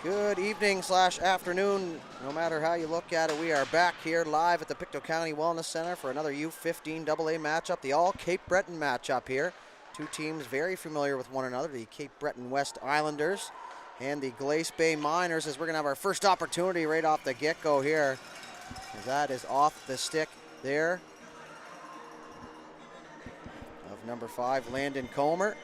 Good evening / afternoon, no matter how you look at it. We are back here live at the Pictou County Wellness Center for another U15AA matchup, the all Cape Breton matchup here. Two teams very familiar with one another, the Cape Breton West Islanders and the Glace Bay Miners, as we're going to have our first opportunity right off the get-go here. As that is off the stick there of number 5, Landon Comer.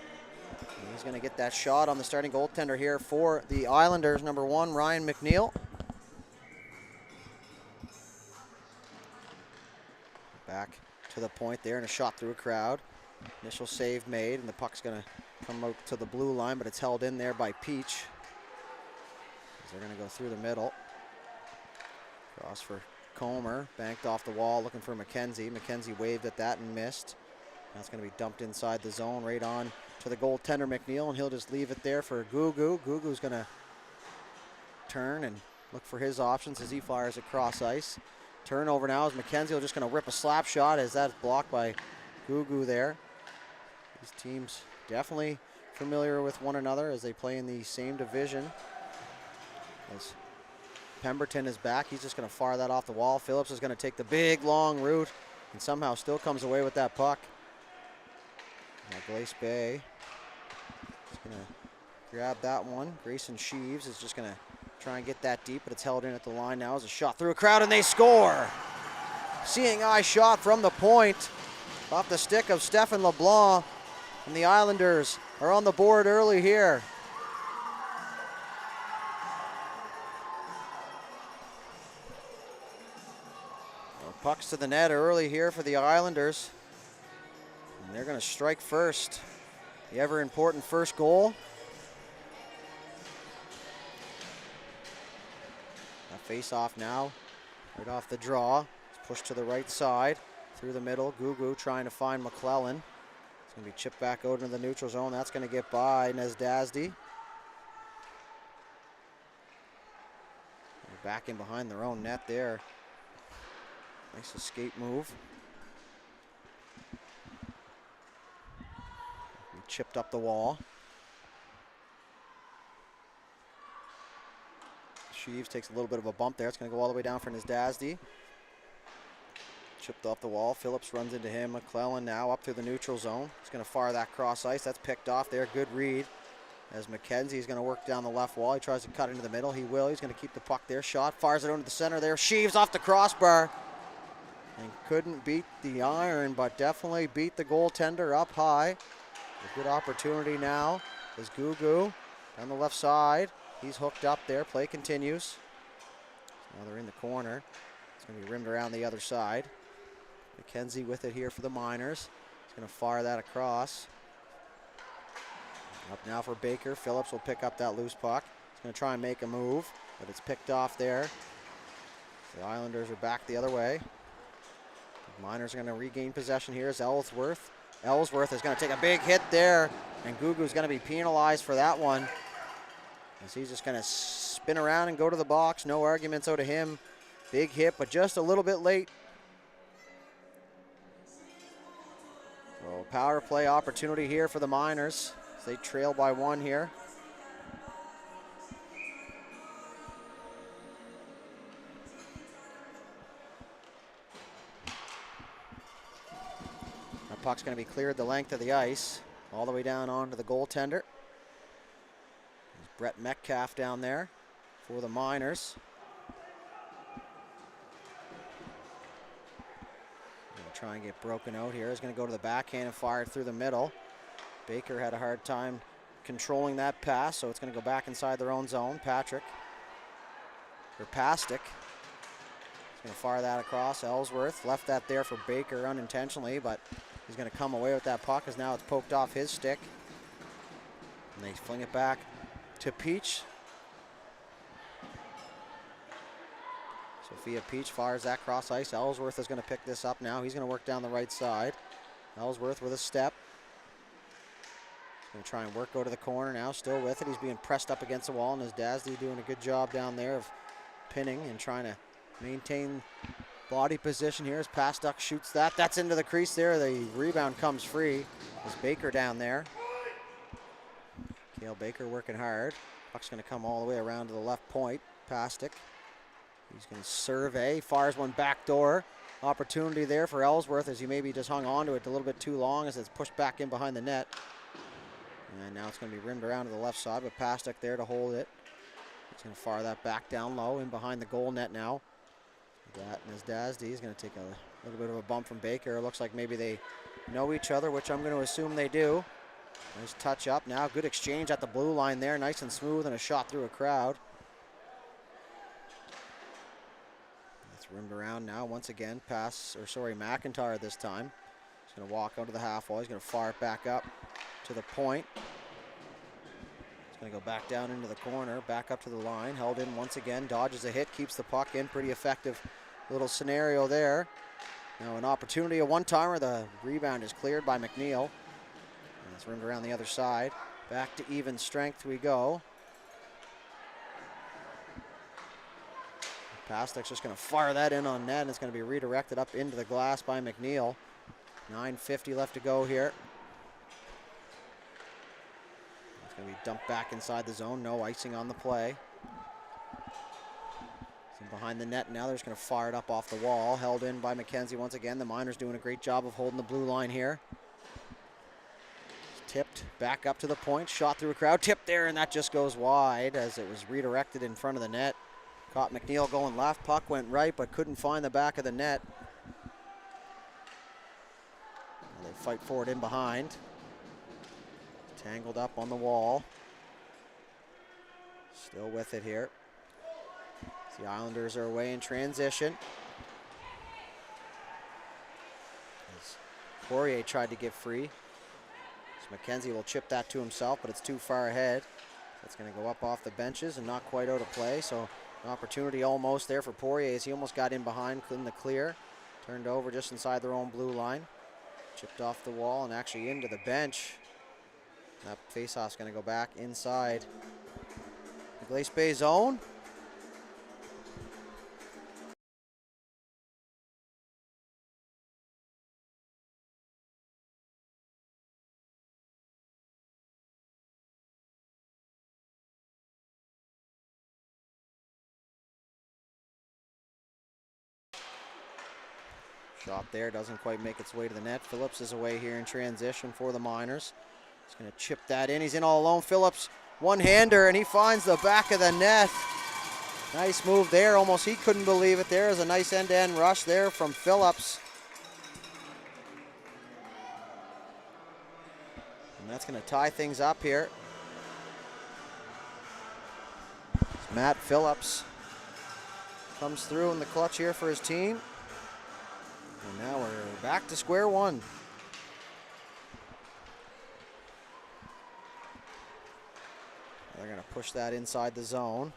He's going to get that shot on the starting goaltender here for the Islanders, number 1, Ryan McNeil. Back to the point there and a shot through a crowd. Initial save made, and the puck's going to come out to the blue line, but it's held in there by Peach. They're going to go through the middle. Cross for Comer, banked off the wall, looking for McKenzie. McKenzie waved at that and missed. That's going to be dumped inside the zone, right on to the goaltender McNeil, and he'll just leave it there for Gugu. Gugu's going to turn and look for his options as he fires across ice. Turnover now as McKenzie just going to rip a slap shot as that's blocked by Gugu there. These teams definitely familiar with one another as they play in the same division. As Pemberton is back, he's just going to fire that off the wall. Phillips is going to take the big long route and somehow still comes away with that puck. Now Glace Bay is going to grab that one. Grayson Sheaves is just going to try and get that deep, but it's held in at the line now as a shot through a crowd, and they score. Seeing eye shot from the point off the stick of Stefan LeBlanc, and the Islanders are on the board early here. Pucks to the net early here for the Islanders. And they're going to strike first. The ever important first goal. A face-off now, right off the draw. It's pushed to the right side, through the middle. Gugu trying to find McClellan. It's going to be chipped back out into the neutral zone. That's going to get by Nezdazdi. Back in behind their own net there. Nice escape move. He chipped up the wall. Sheaves takes a little bit of a bump there. It's going to go all the way down for Nezdazdi. Chipped off the wall. Phillips runs into him. McClellan now up through the neutral zone. He's going to fire that cross ice. That's picked off there. Good read. As McKenzie's going to work down the left wall. He tries to cut into the middle. He will. He's going to keep the puck there. Shot. Fires it into the center there. Sheaves off the crossbar. And couldn't beat the iron, but definitely beat the goaltender up high. A good opportunity now is Gugu down the left side. He's hooked up there. Play continues. Now they're in the corner. It's going to be rimmed around the other side. McKenzie with it here for the Miners. He's going to fire that across. Up now for Baker. Phillips will pick up that loose puck. He's going to try and make a move, but it's picked off there. The Islanders are back the other way. Miners are going to regain possession here as Ellsworth. Ellsworth is going to take a big hit there, and Gugu's going to be penalized for that one. As he's just going to spin around and go to the box. No arguments out of him. Big hit, but just a little bit late. So power play opportunity here for the Miners. As they trail by 1 here. Puck's going to be cleared the length of the ice, all the way down onto the goaltender. There's Brett Metcalf down there for the Miners. Going to try and get broken out here. He's going to go to the backhand and fire it through the middle. Baker had a hard time controlling that pass, so it's going to go back inside their own zone. Pastic. He's going to fire that across. Ellsworth left that there for Baker unintentionally, but he's going to come away with that puck as now it's poked off his stick. And they fling it back to Peach. Sophia Peach fires that cross ice. Ellsworth is going to pick this up now. He's going to work down the right side. Ellsworth with a step. He's going to try and work go to the corner now. Still with it. He's being pressed up against the wall, and Nezdazdi doing a good job down there of pinning and trying to maintain body position here as Pastic shoots that. That's into the crease there. The rebound comes free. There's Baker down there. Cale Baker working hard. Puck's going to come all the way around to the left point. Pastic. He's going to survey. Fires one back door. Opportunity there for Ellsworth as he maybe just hung on to it a little bit too long as it's pushed back in behind the net. And now it's going to be rimmed around to the left side with Pastic there to hold it. He's going to fire that back down low in behind the goal net now. That and his Dasdy is going to take a little bit of a bump from Baker. It looks like maybe they know each other, which I'm going to assume they do. Nice touch up now. Good exchange at the blue line there. Nice and smooth and a shot through a crowd. It's rimmed around now once again. McIntyre this time. He's going to walk out to the half wall. He's going to fire it back up to the point. He's going to go back down into the corner. Back up to the line. Held in once again. Dodges a hit. Keeps the puck in. Pretty effective little scenario there. Now an opportunity, a one-timer. The rebound is cleared by McNeil. And it's rimmed around the other side. Back to even strength we go. Pastic's just going to fire that in on net, and it's going to be redirected up into the glass by McNeil. 9:50 left to go here. It's going to be dumped back inside the zone. No icing on the play. Behind the net now, they're just going to fire it up off the wall. Held in by McKenzie once again. The Miners doing a great job of holding the blue line here. Tipped back up to the point. Shot through a crowd. Tipped there, and that just goes wide as it was redirected in front of the net. Caught McNeil going left. Puck went right, but couldn't find the back of the net. They fight for it in behind. Tangled up on the wall. Still with it here. The Islanders are away in transition. As Poirier tried to get free. So McKenzie will chip that to himself, but it's too far ahead. That's going to go up off the benches and not quite out of play. So an opportunity almost there for Poirier as he almost got in behind in the clear. Turned over just inside their own blue line. Chipped off the wall and actually into the bench. That faceoff's going to go back inside the Glace Bay zone. Shot there, doesn't quite make its way to the net. Phillips is away here in transition for the Miners. He's going to chip that in. He's in all alone. Phillips, one-hander, and he finds the back of the net. Nice move there. Almost he couldn't believe it. There's a nice end-to-end rush there from Phillips. And that's going to tie things up here. As Matt Phillips comes through in the clutch here for his team. And now we're back to square one. They're going to push that inside the zone.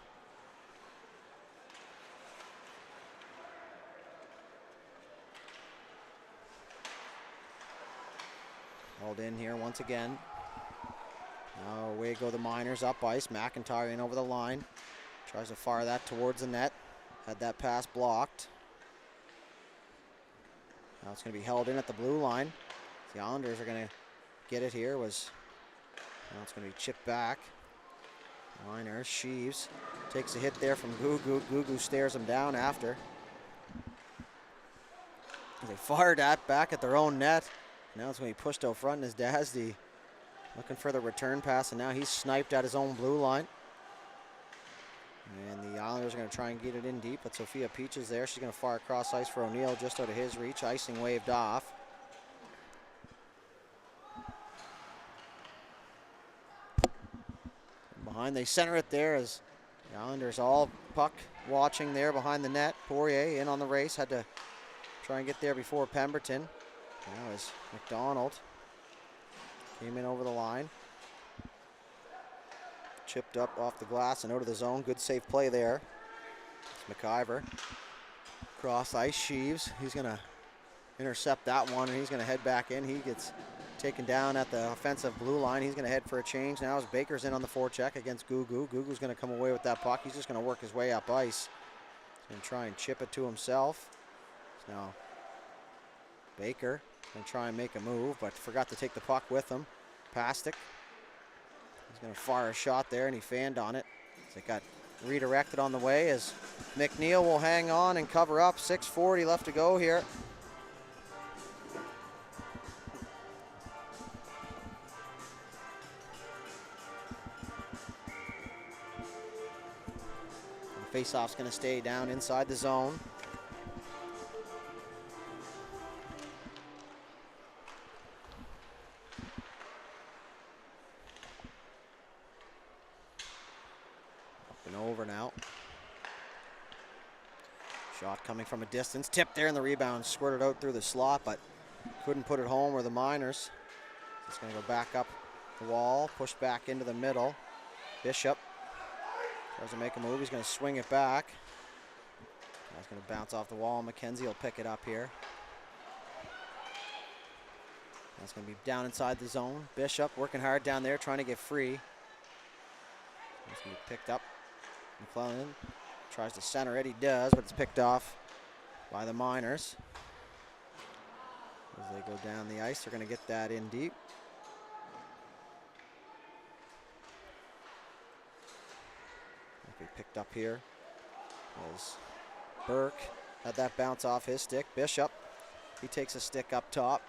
Held in here once again. Now away go the Miners up ice. McIntyre in over the line. Tries to fire that towards the net. Had that pass blocked. Now it's going to be held in at the blue line. The Islanders are going to get it here. Now it's going to be chipped back. Miners, Sheaves takes a hit there from Gugu. Gugu stares him down after. They fired that back at their own net. Now it's going to be pushed out front, and his Dasdy looking for the return pass, and now he's sniped at his own blue line. And the Islanders are going to try and get it in deep, but Sophia Peach is there. She's going to fire across ice for O'Neill just out of his reach. Icing waved off. Behind, they center it there as the Islanders all puck watching there behind the net. Poirier in on the race, had to try and get there before Pemberton. Now as McDonald came in over the line. Chipped up off the glass and out of the zone. Good safe play there. It's McIver. Cross ice, Sheaves. He's going to intercept that one, and he's going to head back in. He gets taken down at the offensive blue line. He's going to head for a change now as Baker's in on the forecheck against Gugu. Gugu's going to come away with that puck. He's just going to work his way up ice. He's going to try and chip it to himself. So now Baker going to try and make a move, but forgot to take the puck with him. Pastic He's going to fire a shot there, and he fanned on it. It got redirected on the way as McNeil will hang on and cover up. 6:40 left to go here. Faceoff's going to stay down inside the zone. Up and over now. Shot coming from a distance. Tipped there, and the rebound squirted out through the slot, but couldn't put it home where the Miners. It's going to go back up the wall, push back into the middle. Bishop tries to make a move. He's going to swing it back. That's going to bounce off the wall. McKenzie will pick it up here. That's going to be down inside the zone. Bishop working hard down there, trying to get free. It's going to be picked up. McClellan tries to center it. He does, but it's picked off by the Miners. As they go down the ice, they're going to get that in deep. Be picked up here as Burke had that bounce off his stick. Bishop, he takes a stick up top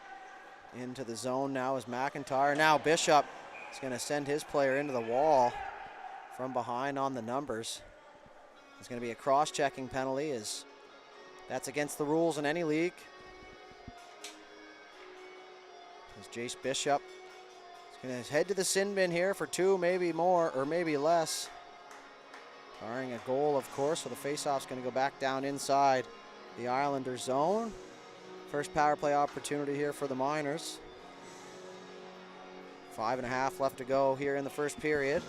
into the zone now as McIntyre. Now Bishop is going to send his player into the wall from behind on the numbers. It's going to be a cross-checking penalty, as that's against the rules in any league. As Jace Bishop is going to head to the sin bin here for 2, maybe more, or maybe less. Barring a goal, of course, so the faceoff's going to go back down inside the Islanders zone. First power play opportunity here for the Miners. 5.5 left to go here in the first period.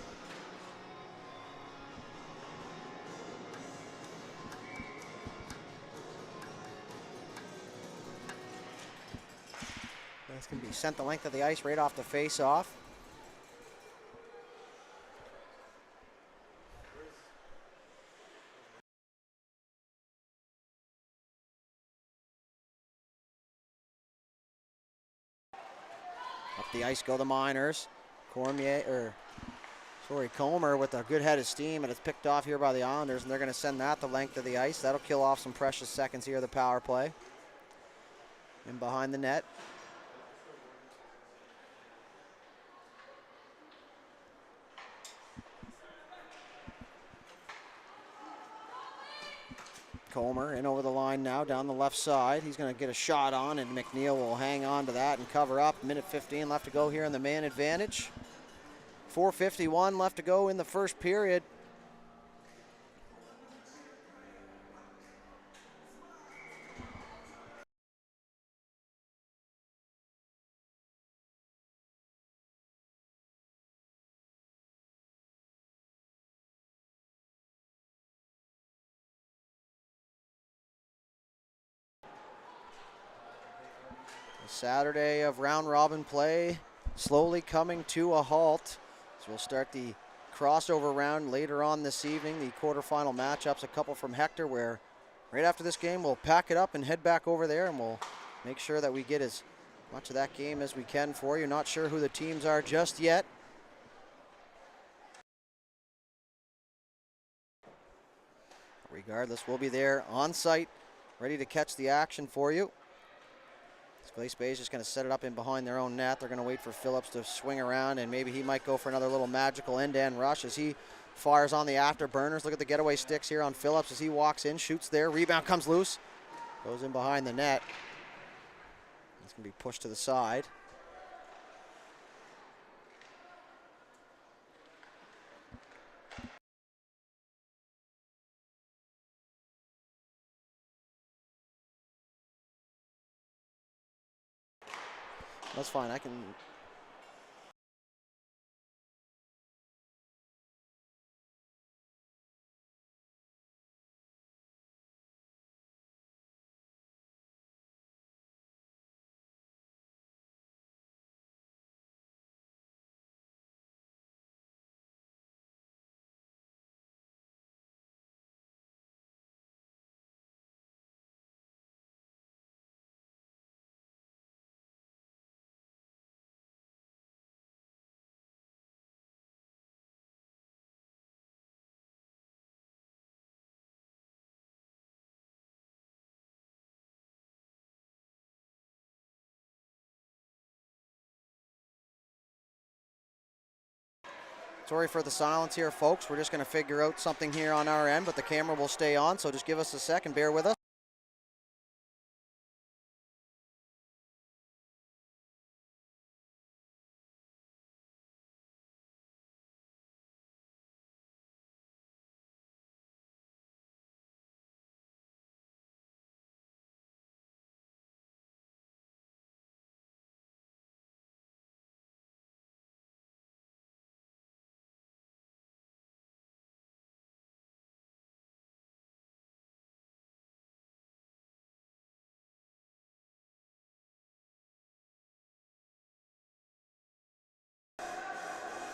That's going to be sent the length of the ice right off the faceoff. Up the ice go the Miners. Comer with a good head of steam, and it's picked off here by the Islanders, and they're going to send that the length of the ice. That'll kill off some precious seconds here of the power play. In behind the net. Comer in over the line now, down the left side. He's going to get a shot on, and McNeil will hang on to that and cover up. Minute 15 left to go here in the man advantage. 4:51 left to go in the first period. Saturday of round robin play slowly coming to a halt. So we'll start the crossover round later on this evening. The quarterfinal matchups, a couple from Hector, where right after this game we'll pack it up and head back over there, and we'll make sure that we get as much of that game as we can for you. Not sure who the teams are just yet. Regardless, we'll be there on site, ready to catch the action for you. Glace Bay is just going to set it up in behind their own net. They're going to wait for Phillips to swing around, and maybe he might go for another little magical end-to-end rush as he fires on the afterburners. Look at the getaway sticks here on Phillips as he walks in, shoots there. Rebound comes loose, goes in behind the net. It's going to be pushed to the side. That's fine. I can Sorry for the silence here, folks. We're just going to figure out something here on our end, but the camera will stay on, so just give us a second. Bear with us.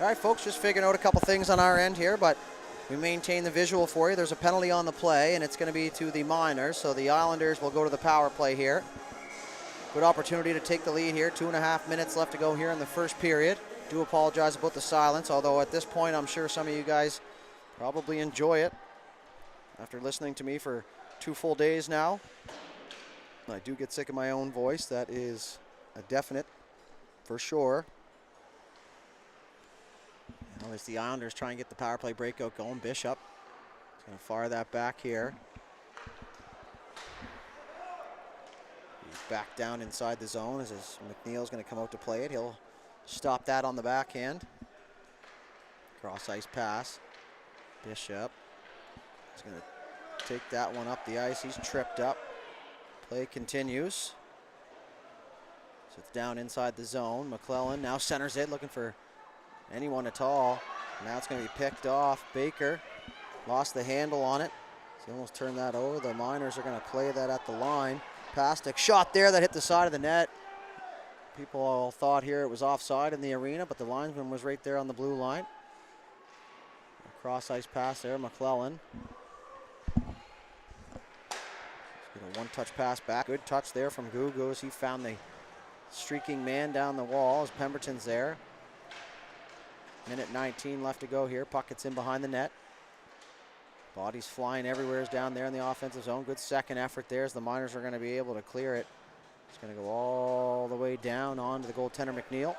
All right, folks, just figuring out a couple things on our end here, but we maintain the visual for you. There's a penalty on the play, and it's going to be to the Miners, so the Islanders will go to the power play here. Good opportunity to take the lead here. 2.5 minutes left to go here in the first period. Do apologize about the silence, although at this point I'm sure some of you guys probably enjoy it after listening to me for 2 full days now. I do get sick of my own voice. That is a definite for sure. Now as the Islanders try and get the power play breakout going, Bishop is going to fire that back here. He's back down inside the zone as McNeil's going to come out to play it. He'll stop that on the backhand. Cross ice pass. Bishop is going to take that one up the ice. He's tripped up. Play continues. So it's down inside the zone. McClellan now centers it, looking for anyone at all. Now it's going to be picked off. Baker lost the handle on it. He almost turned that over. The Miners are going to play that at the line. Pastic shot there that hit the side of the net. People all thought here it was offside in the arena, but the linesman was right there on the blue line. A cross ice pass there, McClellan. Get a one-touch pass back. Good touch there from Gugu as he found the streaking man down the wall as Pemberton's there. Minute 19 left to go here. Puck gets in behind the net. Bodies flying everywhere down there in the offensive zone. Good second effort there as the Miners are going to be able to clear it. It's going to go all the way down onto the goaltender McNeil.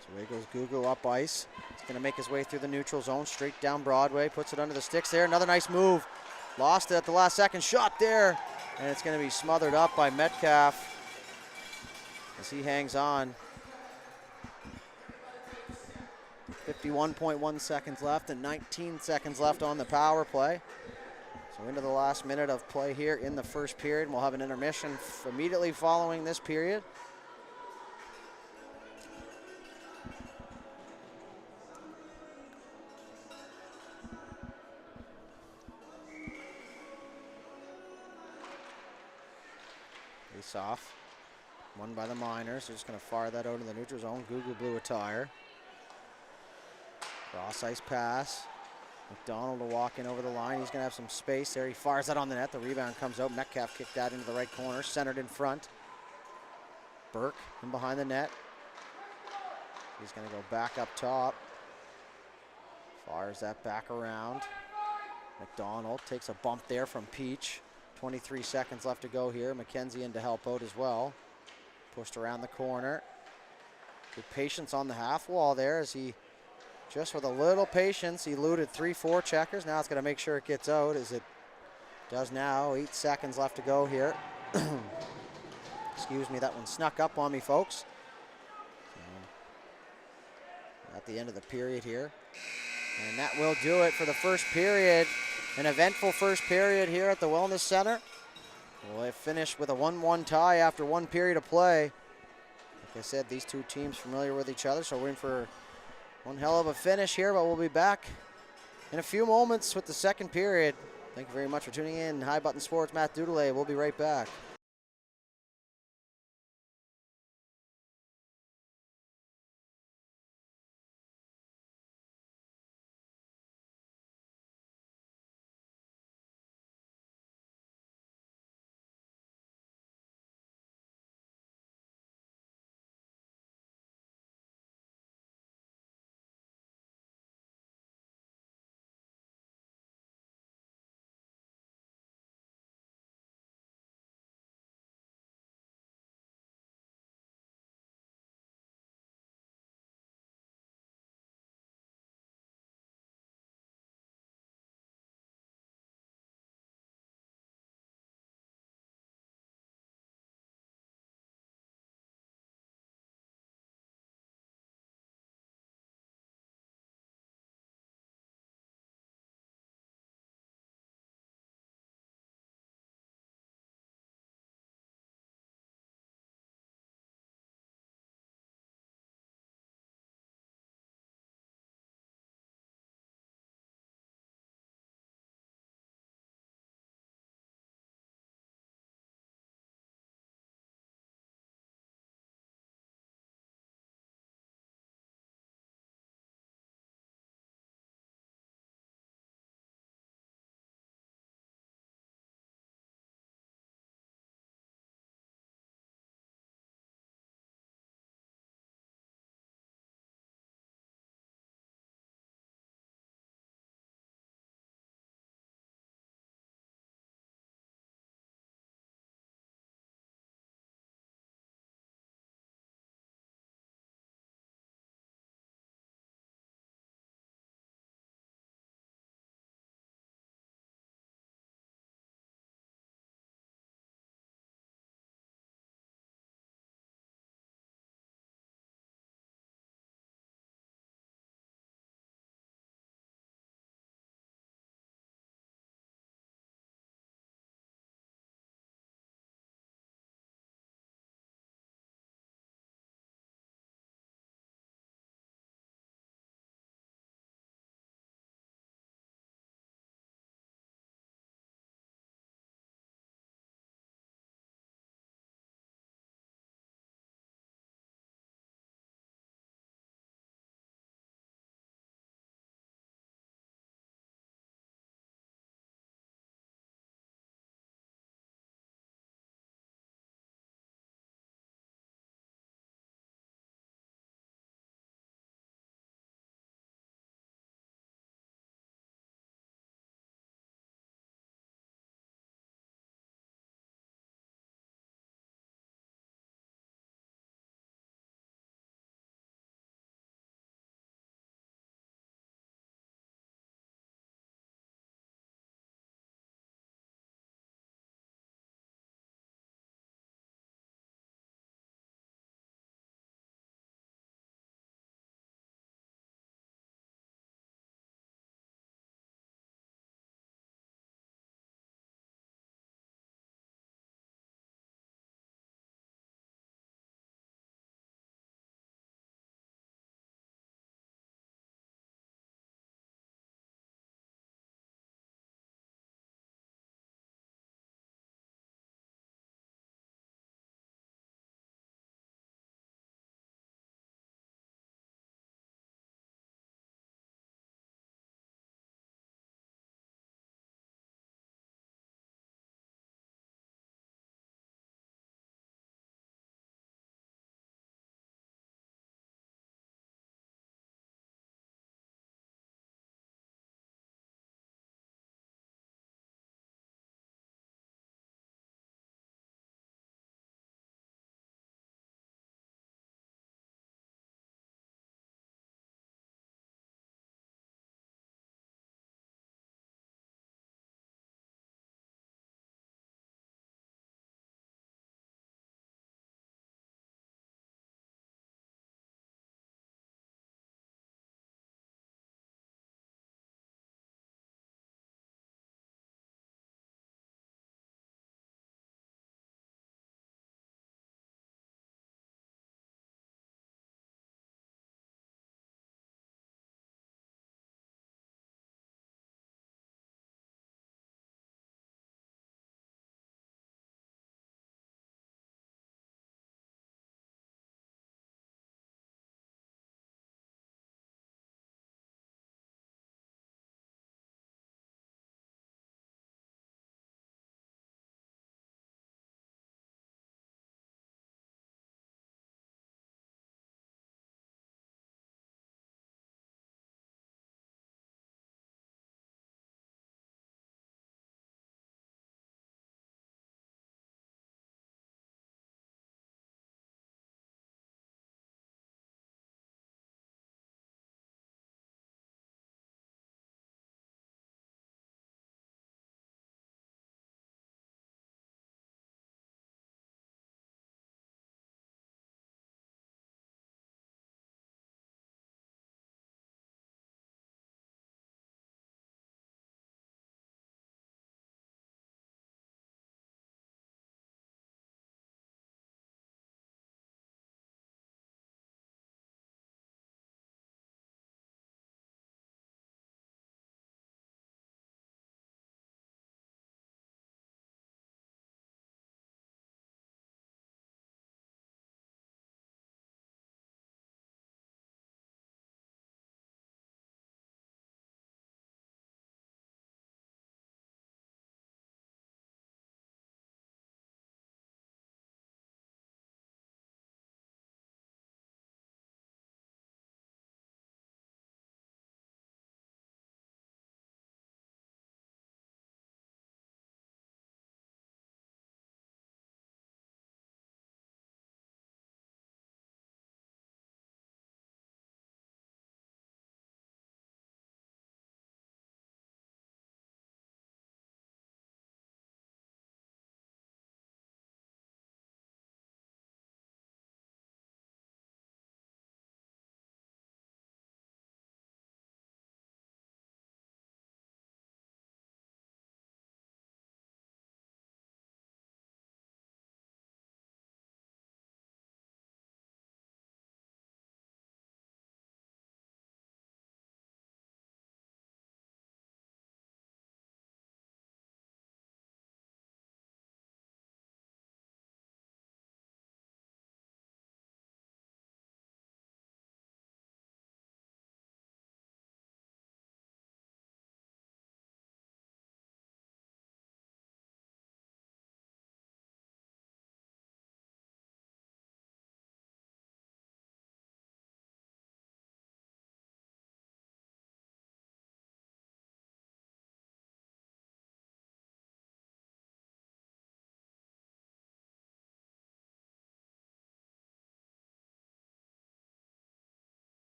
So away goes Gugu up ice. He's going to make his way through the neutral zone, straight down Broadway. Puts it under the sticks there. Another nice move. Lost it at the last second. Shot there. And it's going to be smothered up by Metcalf as he hangs on. 51.1 seconds left and 19 seconds left on the power play. So into the last minute of play here in the first period. We'll have an intermission immediately following this period. Face off. Won by the Miners. They're just going to fire that out in the neutral zone. Gugu blew a tire. Cross ice pass. McDonald will walk in over the line. He's going to have some space there. He fires that on the net. The rebound comes out. Metcalf kicked that into the right corner. Centered in front. Burke in behind the net. He's going to go back up top. Fires that back around. McDonald takes a bump there from Peach. 23 seconds left to go here. McKenzie in to help out as well. Pushed around the corner. Good patience on the half wall there as he, just with a little patience, he eluded 3-4 checkers. Now it's going to make sure it gets out as it does now. 8 seconds left to go here. Excuse me, that one snuck up on me, folks. At the end of the period here. And that will do it for the first period. An eventful first period here at the Wellness Center. We'll finish with a 1-1 tie after 1 period of play. Like I said, these two teams familiar with each other, so we're in for one hell of a finish here, but we'll be back in a few moments with the second period. Thank you very much for tuning in. High Button Sports, Matt Dudelet. We'll be right back.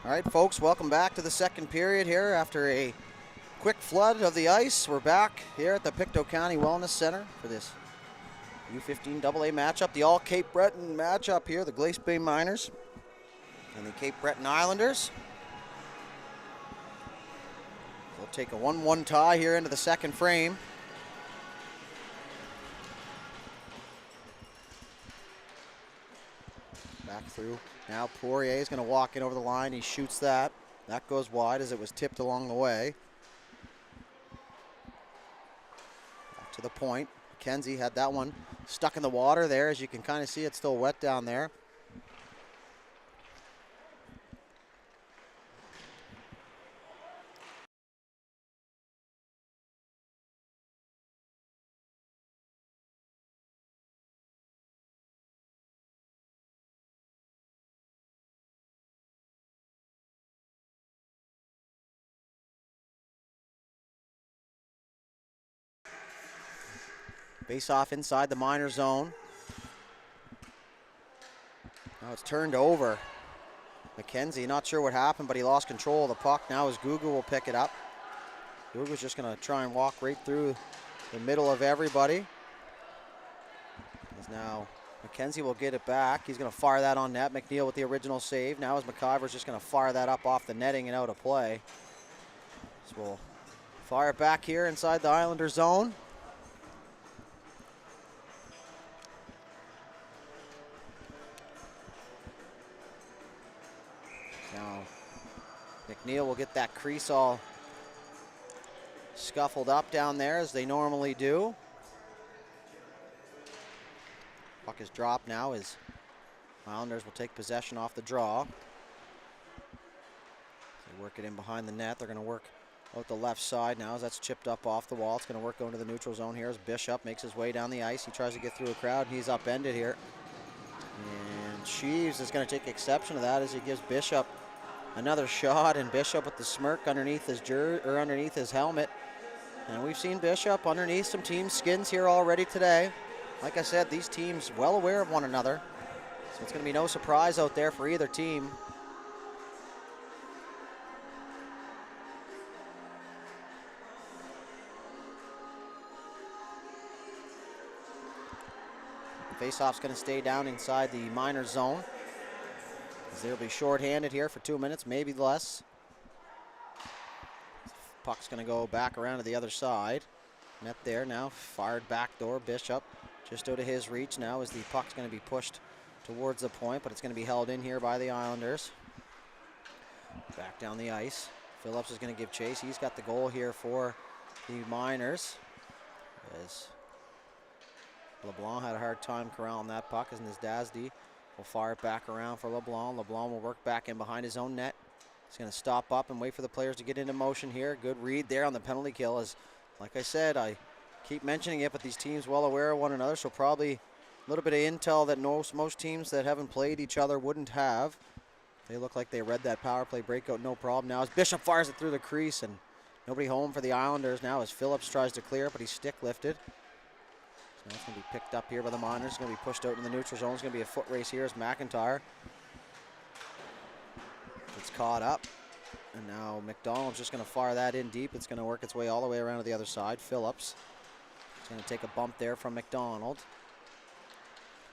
All right, folks, welcome back to the second period here after a quick flood of the ice. We're back here at the Pictou County Wellness Center for this U15AA matchup, the all Cape Breton matchup here, the Glace Bay Miners and the Cape Breton Islanders. We'll take a 1-1 tie here into the second frame. Back through. Now Poirier is going to walk in over the line. He shoots that. That goes wide as it was tipped along the way. Back to the point. McKenzie had that one stuck in the water there. As you can kind of see, it's still wet down there. Face off inside the minor zone. Now it's turned over. McKenzie, not sure what happened, but he lost control of the puck. Now as Gugu will pick it up. Gugu's just going to try and walk right through the middle of everybody. As now McKenzie will get it back. He's going to fire that on net. McNeil with the original save. Now as McIver's just going to fire that up off the netting and out of play. So we'll fire it back here inside the Islander zone. Now, McNeil will get that crease all scuffled up down there as they normally do. Puck is dropped now as Islanders will take possession off the draw. They work it in behind the net. They're going to work out the left side now as that's chipped up off the wall. It's going to work going to the neutral zone here as Bishop makes his way down the ice. He tries to get through a crowd and he's upended here. And Sheaves is going to take exception to that as he gives Bishop another shot, and Bishop with the smirk underneath his underneath his helmet. And we've seen Bishop underneath some team skins here already today. Like I said, these teams well aware of one another, so it's going to be no surprise out there for either team. Faceoff's going to stay down inside the minor zone. They'll be short-handed here for 2 minutes, maybe less. Puck's going to go back around to the other side. Net there now, fired backdoor. Bishop just out of his reach now as the puck's going to be pushed towards the point, but it's going to be held in here by the Islanders. Back down the ice. Phillips is going to give chase. He's got the goal here for the Miners. As LeBlanc had a hard time corralling that puck, as Nasdazdi will fire it back around for LeBlanc. LeBlanc will work back in behind his own net. He's going to stop up and wait for the players to get into motion here. Good read there on the penalty kill. As, like I said, I keep mentioning it, but these teams well aware of one another, so probably a little bit of intel that most teams that haven't played each other wouldn't have. They look like they read that power play breakout, no problem. Now as Bishop fires it through the crease, and nobody home for the Islanders now as Phillips tries to clear it, but he's stick lifted. So that's going to be picked up here by the Miners. It's going to be pushed out in the neutral zone. It's going to be a foot race here as McIntyre gets caught up. And now McDonald's just going to fire that in deep. It's going to work its way all the way around to the other side. Phillips is going to take a bump there from McDonald.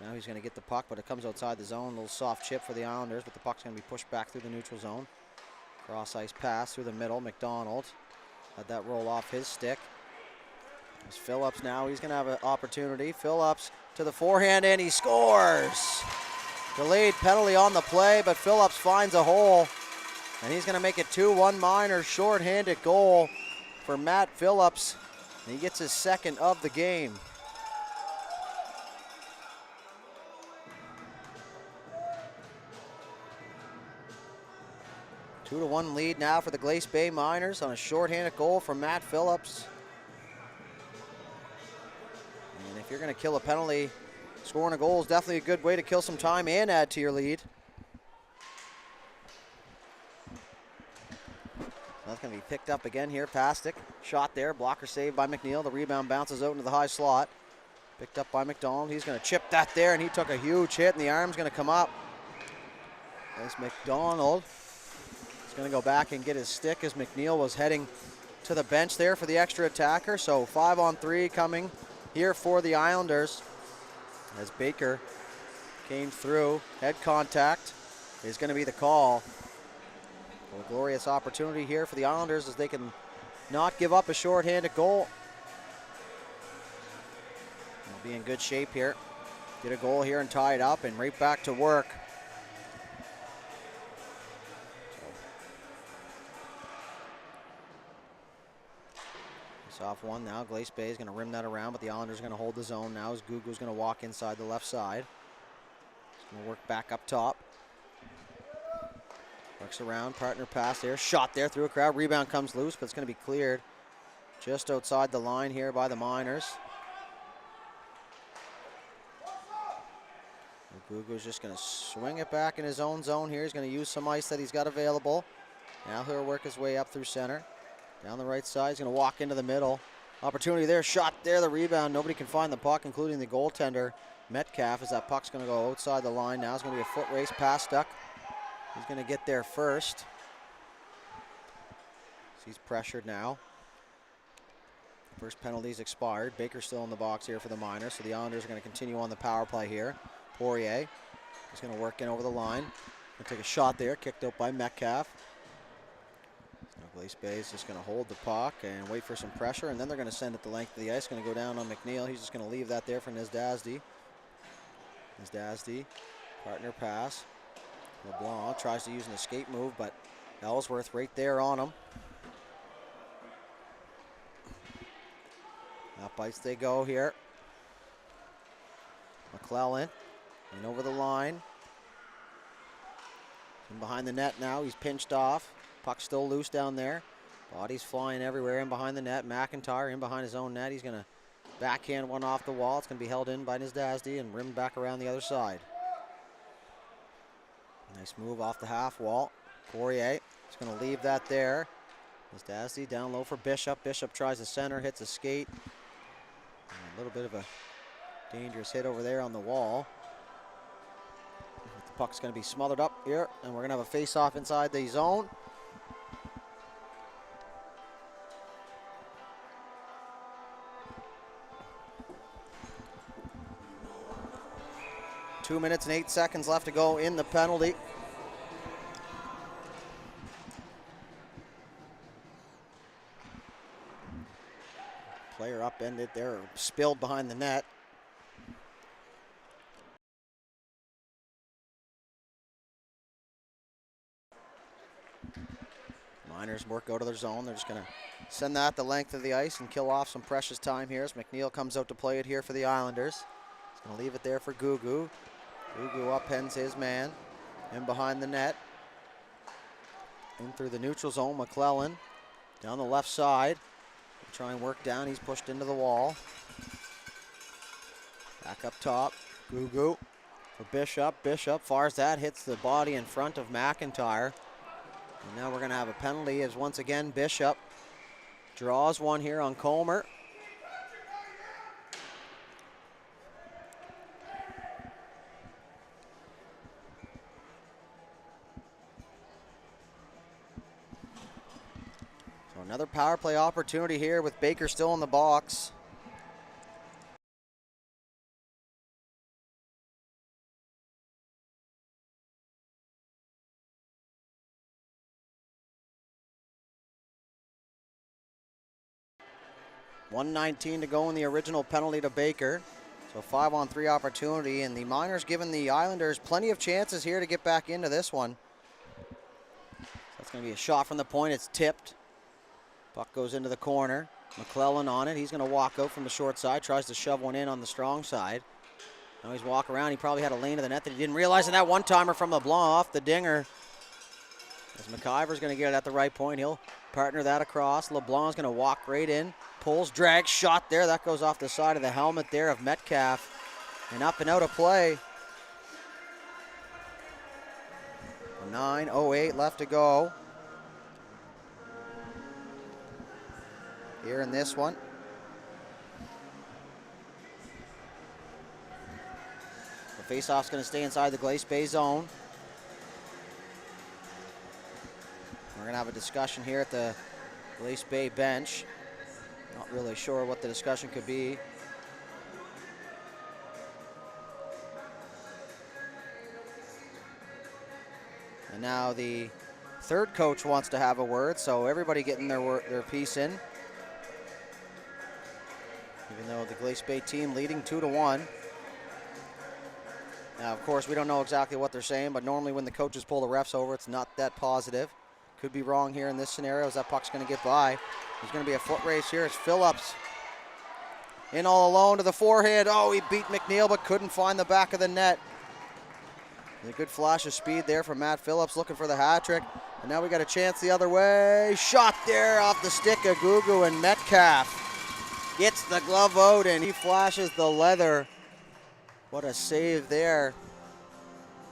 Now he's going to get the puck, but it comes outside the zone. A little soft chip for the Islanders, but the puck's going to be pushed back through the neutral zone. Cross ice pass through the middle. McDonald had that roll off his stick. There's Phillips now. He's going to have an opportunity. Phillips to the forehand, and he scores. Delayed penalty on the play, but Phillips finds a hole, and he's going to make it 2-1 Miners. Short-handed goal for Matt Phillips, and he gets his second of the game. A 2-1 lead now for the Glace Bay Miners on a short-handed goal from Matt Phillips. And if you're going to kill a penalty, scoring a goal is definitely a good way to kill some time and add to your lead. That's going to be picked up again here. Pastic, shot there, blocker saved by McNeil. The rebound bounces out into the high slot. Picked up by McDonald. He's going to chip that there, and he took a huge hit, and the arm's going to come up. There's McDonald. going to go back and get his stick as McNeil was heading to the bench there for the extra attacker. So 5-on-3 coming here for the Islanders as Baker came through. Head contact is going to be the call. So a glorious opportunity here for the Islanders as they can not give up a shorthanded goal. They'll be in good shape here. Get a goal here and tie it up and right back to work. Off one now. Glace Bay is going to rim that around, but the Islanders are going to hold the zone now as Gugu's going to walk inside the left side. He's going to work back up top. Works around, partner pass there. Shot there through a crowd. Rebound comes loose, but it's going to be cleared just outside the line here by the Miners. Gugu's just going to swing it back in his own zone here. He's going to use some ice that he's got available. Now he'll work his way up through center. Down the right side, he's going to walk into the middle. Opportunity there, shot there, the rebound. Nobody can find the puck, including the goaltender, Metcalf, as that puck's going to go outside the line. Now it's going to be a foot race, pass stuck. He's going to get there first. He's pressured now. First penalty's expired. Baker's still in the box here for the Miners, so the Islanders are going to continue on the power play here. Poirier is going to work in over the line. Going to take a shot there, kicked out by Metcalf. Glace Bay is just going to hold the puck and wait for some pressure, and then they're going to send it the length of the ice. Going to go down on McNeil. He's just going to leave that there for Nizdazdi. Nizdazdi, partner pass. LeBlanc tries to use an escape move, but Ellsworth right there on him. Up ice they go here. McClellan and over the line. And behind the net now, he's pinched off. Puck's still loose down there. Bodies flying everywhere in behind the net. McIntyre in behind his own net. He's going to backhand one off the wall. It's going to be held in by Nizdazdi and rimmed back around the other side. Nice move off the half wall. Poirier is going to leave that there. Nizdazdi down low for Bishop. Bishop tries the center, hits a skate. And a little bit of a dangerous hit over there on the wall. The puck's going to be smothered up here, and we're going to have a face-off inside the zone. Two minutes and 8 seconds left to go in the penalty. Player upended there, spilled behind the net. Miners work out of their zone. They're just going to send that the length of the ice and kill off some precious time here as McNeil comes out to play it here for the Islanders. He's going to leave it there for Gugu. Gugu upends his man in behind the net. In through the neutral zone, McClellan down the left side. Try and work down, he's pushed into the wall. Back up top, Gugu for Bishop. Bishop fires that, hits the body in front of McIntyre. And now we're going to have a penalty as once again Bishop draws one here on Comer. Another power play opportunity here with Baker still in the box. .119 to go in the original penalty to Baker. So 5-on-3 opportunity, and the Miners giving the Islanders plenty of chances here to get back into this one. So that's going to be a shot from the point. It's tipped. Puck goes into the corner. McClellan on it. He's going to walk out from the short side. Tries to shove one in on the strong side. Now he's walking around. He probably had a lane to the net that he didn't realize. And that one-timer from LeBlanc off the dinger. As McIver's going to get it at the right point. He'll partner that across. LeBlanc's going to walk right in. Pulls, drags, shot there. That goes off the side of the helmet there of Metcalf. And up and out of play. 9:08 left to go. Here in this one. The faceoff's going to stay inside the Glace Bay zone. We're going to have a discussion here at the Glace Bay bench. Not really sure what the discussion could be. And now the third coach wants to have a word, so everybody getting their piece in. Even though the Glace Bay team leading 2-1. Now, of course, we don't know exactly what they're saying, but normally when the coaches pull the refs over, it's not that positive. Could be wrong here in this scenario as that puck's going to get by. There's going to be a foot race here. It's Phillips in all alone to the forehand. Oh, he beat McNeil but couldn't find the back of the net. A good flash of speed there from Matt Phillips looking for the hat trick. And now we got a chance the other way. Shot there off the stick of Gugu, and Metcalf gets the glove out and he flashes the leather. What a save there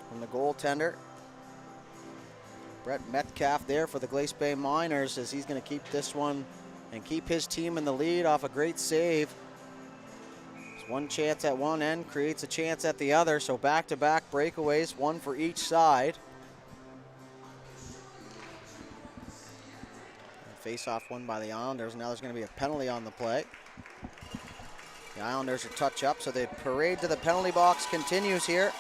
from the goaltender. Brett Metcalf there for the Glace Bay Miners as he's going to keep this one and keep his team in the lead off a great save. One chance at one end creates a chance at the other, so back-to-back breakaways, one for each side. Face-off won by the Islanders. Now there's going to be a penalty on the play. The Islanders are touch up, so the parade to the penalty box continues here.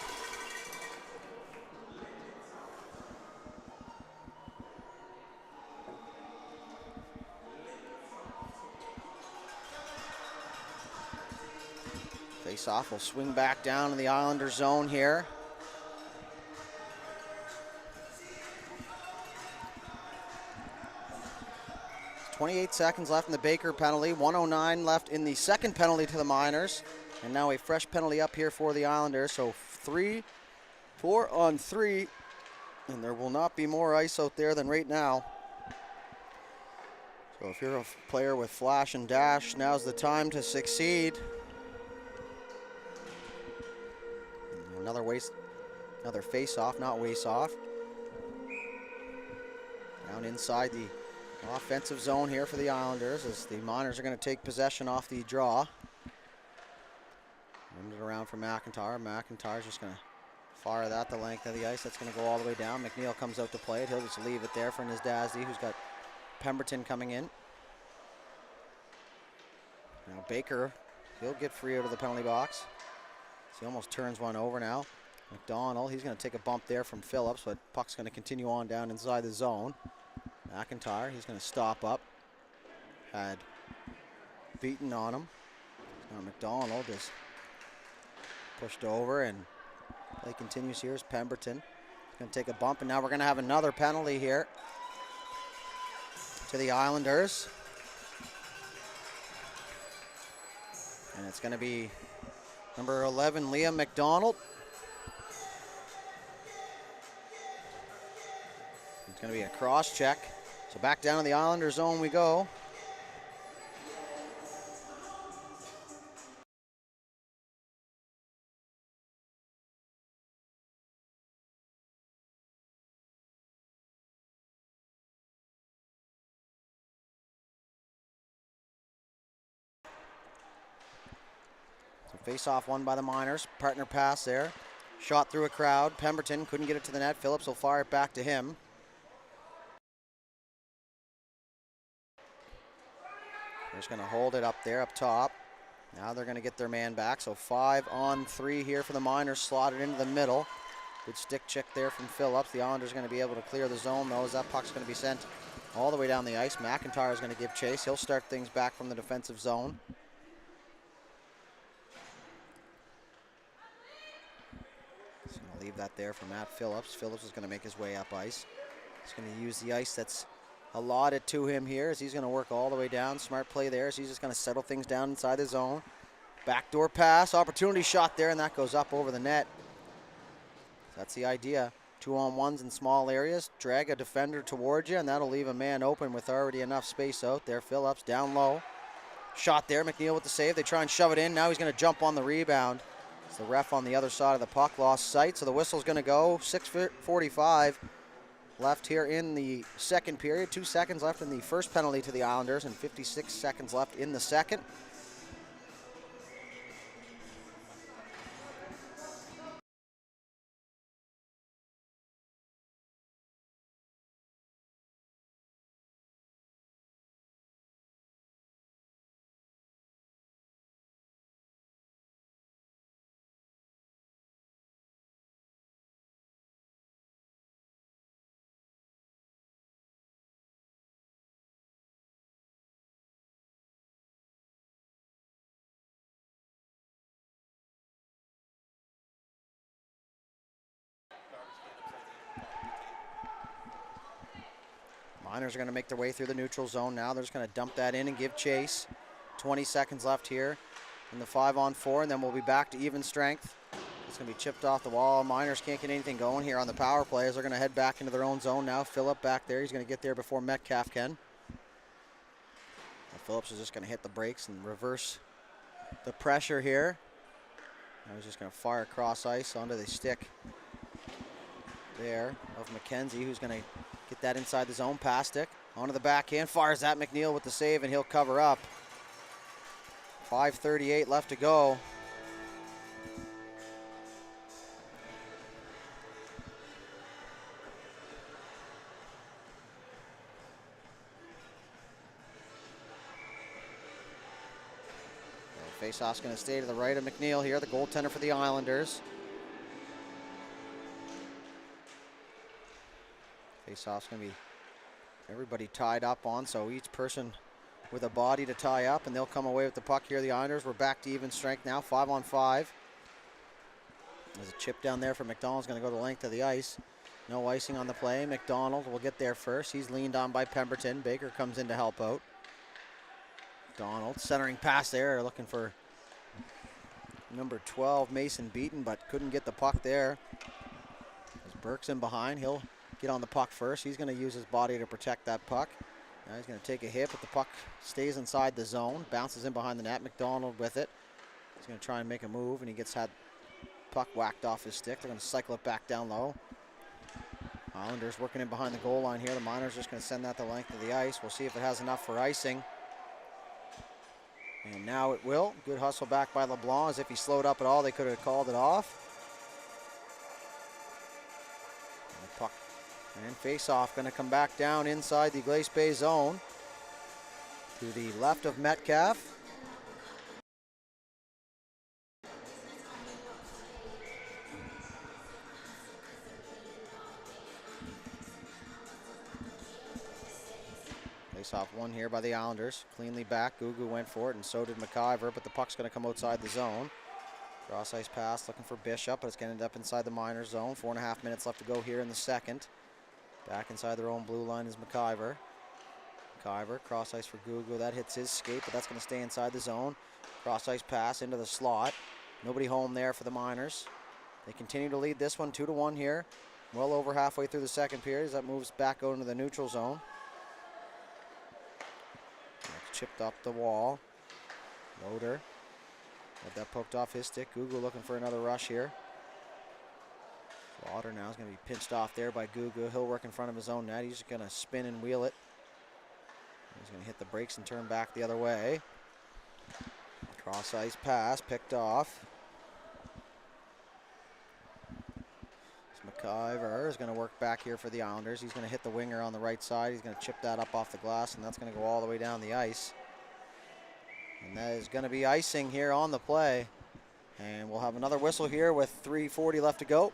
Face-off will swing back down in the Islander zone here. There's 28 seconds left in the Baker penalty. 1:09 left in the second penalty to the Miners. And now a fresh penalty up here for the Islanders. So 4 on 3. And there will not be more ice out there than right now. So if you're a player with flash and dash, now's the time to succeed. Another face-off, not waste-off. Down inside the offensive zone here for the Islanders as the Miners are going to take possession off the draw. Moved it around for McIntyre. McIntyre's just going to fire that the length of the ice. That's going to go all the way down. McNeil comes out to play it. He'll just leave it there for Nasdazdi, who's got Pemberton coming in. Now Baker, he'll get free out of the penalty box. So he almost turns one over now. McDonald, he's going to take a bump there from Phillips, but puck's going to continue on down inside the zone. McIntyre, he's going to stop up. Had beaten on him. Now McDonald is pushed over, and play continues here as Pemberton. He's going to take a bump, and now we're going to have another penalty here to the Islanders. And it's going to be number 11, Liam McDonald. It's going to be a cross check. So back down to the Islander zone we go. So face-off won by the Miners. Partner pass there. Shot through a crowd. Pemberton couldn't get it to the net. Phillips will fire it back to him. They're just going to hold it up there, up top. Now they're going to get their man back. So 5 on 3 here for the Miners, slotted into the middle. Good stick check there from Phillips. The Islanders are going to be able to clear the zone, though, as that puck's going to be sent all the way down the ice. McIntyre is going to give chase. He'll start things back from the defensive zone. Just going to leave that there for Matt Phillips. Phillips is going to make his way up ice. He's going to use the ice that's allotted to him here as he's going to work all the way down. Smart play there as he's just going to settle things down inside the zone. Backdoor pass, opportunity shot there, and that goes up over the net. That's the idea. 2-on-1s in small areas. Drag a defender towards you, and that'll leave a man open with already enough space out there. Phillips down low. Shot there. McNeil with the save. They try and shove it in. Now he's going to jump on the rebound. It's the ref on the other side of the puck. Lost sight, so the whistle's going to go. 6:45 left here in the second period. 2 seconds left in the first penalty to the Islanders and 56 seconds left in the second. Miners are going to make their way through the neutral zone now. They're just going to dump that in and give chase. 20 seconds left here in the 5-on-4, and then we'll be back to even strength. It's going to be chipped off the wall. Miners can't get anything going here on the power plays. They're going to head back into their own zone now. Phillip back there. He's going to get there before Metcalf can. Phillips is just going to hit the brakes and reverse the pressure here. I was just going to fire across ice onto the stick there of McKenzie, who's going to get that inside the zone. Pass stick onto the backhand. Fires at McNeil with the save, and he'll cover up. 5:38 left to go. Faceoff's going to stay to the right of McNeil here, the goaltender for the Islanders. Faceoff's going to be everybody tied up on, so each person with a body to tie up, and they'll come away with the puck here. The Islanders, we're back to even strength now, 5-on-5. There's a chip down there for McDonald's, going to go the length of the ice. No icing on the play. McDonald will get there first. He's leaned on by Pemberton. Baker comes in to help out. Donald centering pass there, looking for number 12, Mason Beaton, but couldn't get the puck there. As Burke's in behind, he'll get on the puck first. He's going to use his body to protect that puck. Now he's going to take a hit, but the puck stays inside the zone, bounces in behind the net. McDonald with it. He's going to try and make a move, and he gets had puck whacked off his stick. They're going to cycle it back down low. Islanders working in behind the goal line here. The Miners just going to send that the length of the ice. We'll see if it has enough for icing. And now it will. Good hustle back by LeBlanc. As if he slowed up at all, they could have called it off. And the puck and face-off going to come back down inside the Glace Bay zone to the left of Metcalf. Face-off won here by the Islanders. Cleanly back. Gugu went for it, and so did McIver, but the puck's going to come outside the zone. Cross ice pass looking for Bishop, but it's going to end up inside the Miners zone. 4.5 minutes left to go here in the second. Back inside their own blue line is McIver. McIver, cross ice for Gugu. That hits his skate, but that's going to stay inside the zone. Cross ice pass into the slot. Nobody home there for the Miners. They continue to lead this one 2-1 here. Well over halfway through the second period as that moves back out into the neutral zone. Chipped up the wall. Loader. Got that poked off his stick. Gugu looking for another rush here. Slaughter now is going to be pinched off there by Gugu. He'll work in front of his own net. He's just going to spin and wheel it. He's going to hit the brakes and turn back the other way. Cross ice pass picked off. McIver is going to work back here for the Islanders. He's going to hit the winger on the right side. He's going to chip that up off the glass, and that's going to go all the way down the ice. And that is going to be icing here on the play. And we'll have another whistle here with 3:40 left to go.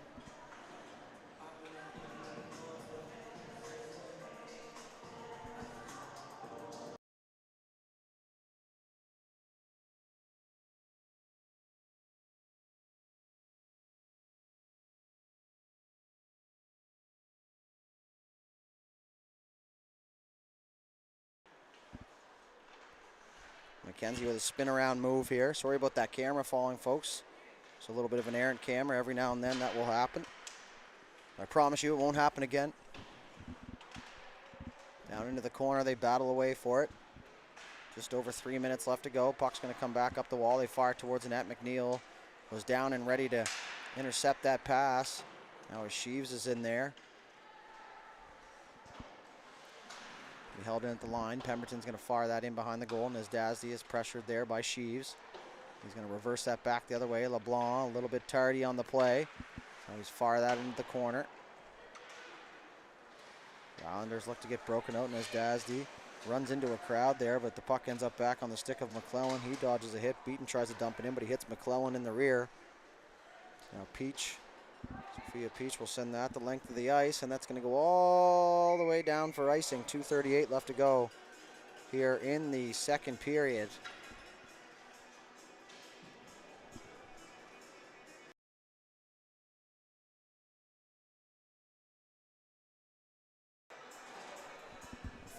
McKenzie with a spin around move here. Sorry about that camera falling, folks. It's a little bit of an errant camera. Every now and then that will happen. I promise you it won't happen again. Down into the corner, they battle away for it. Just over 3 minutes left to go. Puck's going to come back up the wall. They fire towards the net. McNeil was down and ready to intercept that pass. Now as Sheaves is in there. He held in at the line. Pemberton's going to fire that in behind the goal, and Nasdazdi is pressured there by Sheaves. He's going to reverse that back the other way. LeBlanc a little bit tardy on the play. So he's fire that into the corner. The Islanders look to get broken out, and Nasdazdi runs into a crowd there, but the puck ends up back on the stick of McClellan. He dodges a hit. Beaton tries to dump it in, but he hits McClellan in the rear. Now Sophia Peach will send that the length of the ice, and that's going to go all the way down for icing. 2:38 left to go here in the second period.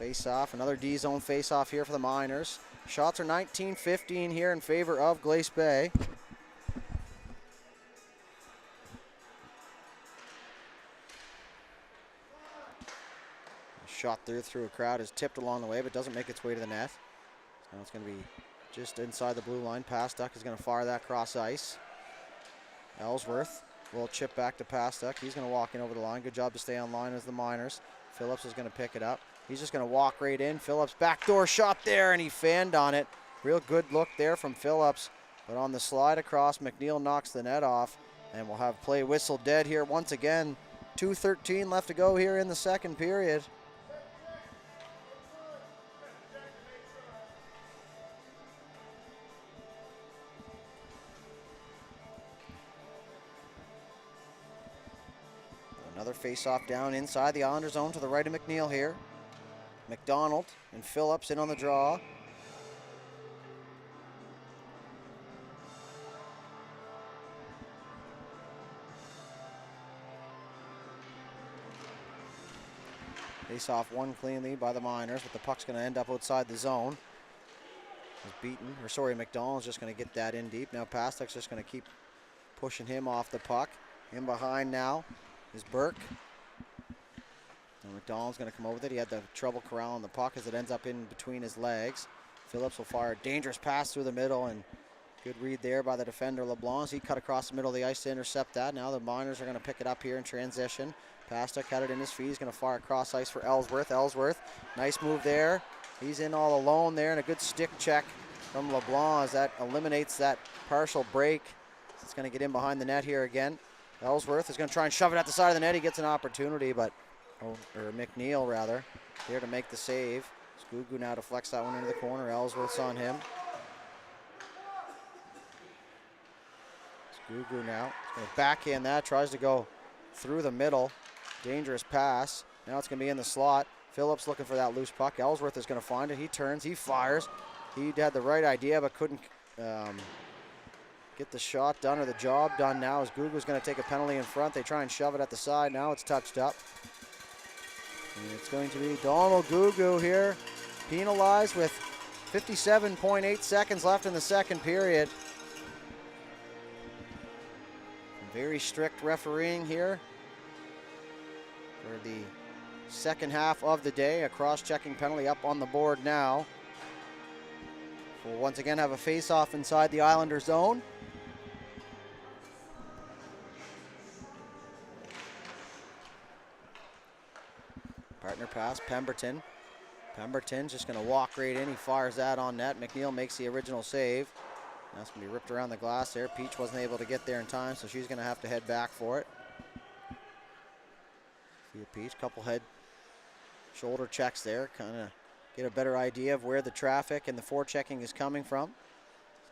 Face off, another D zone face off here for the Miners. Shots are 19-15 here in favor of Glace Bay. Shot through a crowd is tipped along the way, but doesn't make its way to the net. So now it's going to be just inside the blue line. Pastuck is going to fire that cross ice. Ellsworth will chip back to Pastuck. He's going to walk in over the line. Good job to stay on line as the Miners. Phillips is going to pick it up. He's just going to walk right in. Phillips backdoor shot there, and he fanned on it. Real good look there from Phillips. But on the slide across, McNeil knocks the net off, and we'll have play whistle dead here once again. 2:13 left to go here in the second period. Another face-off down inside the Islander zone to the right of McNeil here. McDonald and Phillips in on the draw. Face-off won cleanly by the Miners, but the puck's going to end up outside the zone. McDonald's just going to get that in deep. Now Pastuck's just going to keep pushing him off the puck. In behind now is Burke. And McDonald's going to come over with it. He had the trouble corralling the puck as it ends up in between his legs. Phillips will fire a dangerous pass through the middle, and good read there by the defender LeBlanc. He cut across the middle of the ice to intercept that. Now the Miners are going to pick it up here in transition. Pastuck had it in his feet. He's going to fire across ice for Ellsworth. Ellsworth, nice move there. He's in all alone there, and a good stick check from LeBlanc as that eliminates that partial break. It's going to get in behind the net here again. Ellsworth is going to try and shove it at the side of the net. He gets an opportunity, but McNeil rather, here to make the save. Gugu now deflects that one into the corner. Ellsworth's on him. Gugu now going to backhand that, tries to go through the middle. Dangerous pass. Now it's going to be in the slot. Phillips looking for that loose puck. Ellsworth is going to find it. He turns, he fires. He had the right idea, but couldn't get the shot done or the job done now as Gugu's going to take a penalty in front. They try and shove it at the side. Now it's touched up. And it's going to be Donald Gugu here, penalized with 57.8 seconds left in the second period. Very strict refereeing here for the second half of the day. A cross-checking penalty up on the board now. We'll once again have a face-off inside the Islander zone. Partner pass, Pemberton. Pemberton's just going to walk right in. He fires that on net. McNeil makes the original save. That's going to be ripped around the glass there. Peach wasn't able to get there in time, so she's going to have to head back for it. Peach, couple head shoulder checks there, kind of get a better idea of where the traffic and the forechecking is coming from.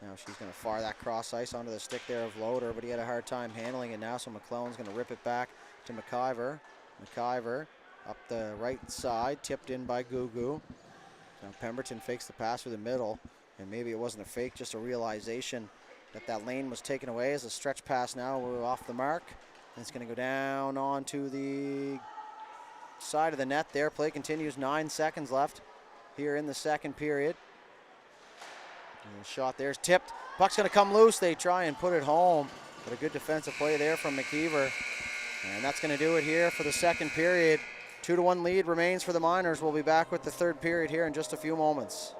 Now she's going to fire that cross ice onto the stick there of Loader, but he had a hard time handling it now, so McClellan's going to rip it back to McIver. McIver up the right side, tipped in by Gugu. Now Pemberton fakes the pass through the middle, and maybe it wasn't a fake, just a realization that that lane was taken away as a stretch pass now. We're off the mark. And it's going to go down onto the side of the net there. Play continues, 9 seconds left here in the second period. And the shot there's tipped. Puck's going to come loose. They try and put it home, but a good defensive play there from McKeever. And that's going to do it here for the second period. 2-1 lead remains for the Miners. We'll be back with the third period here in just a few moments.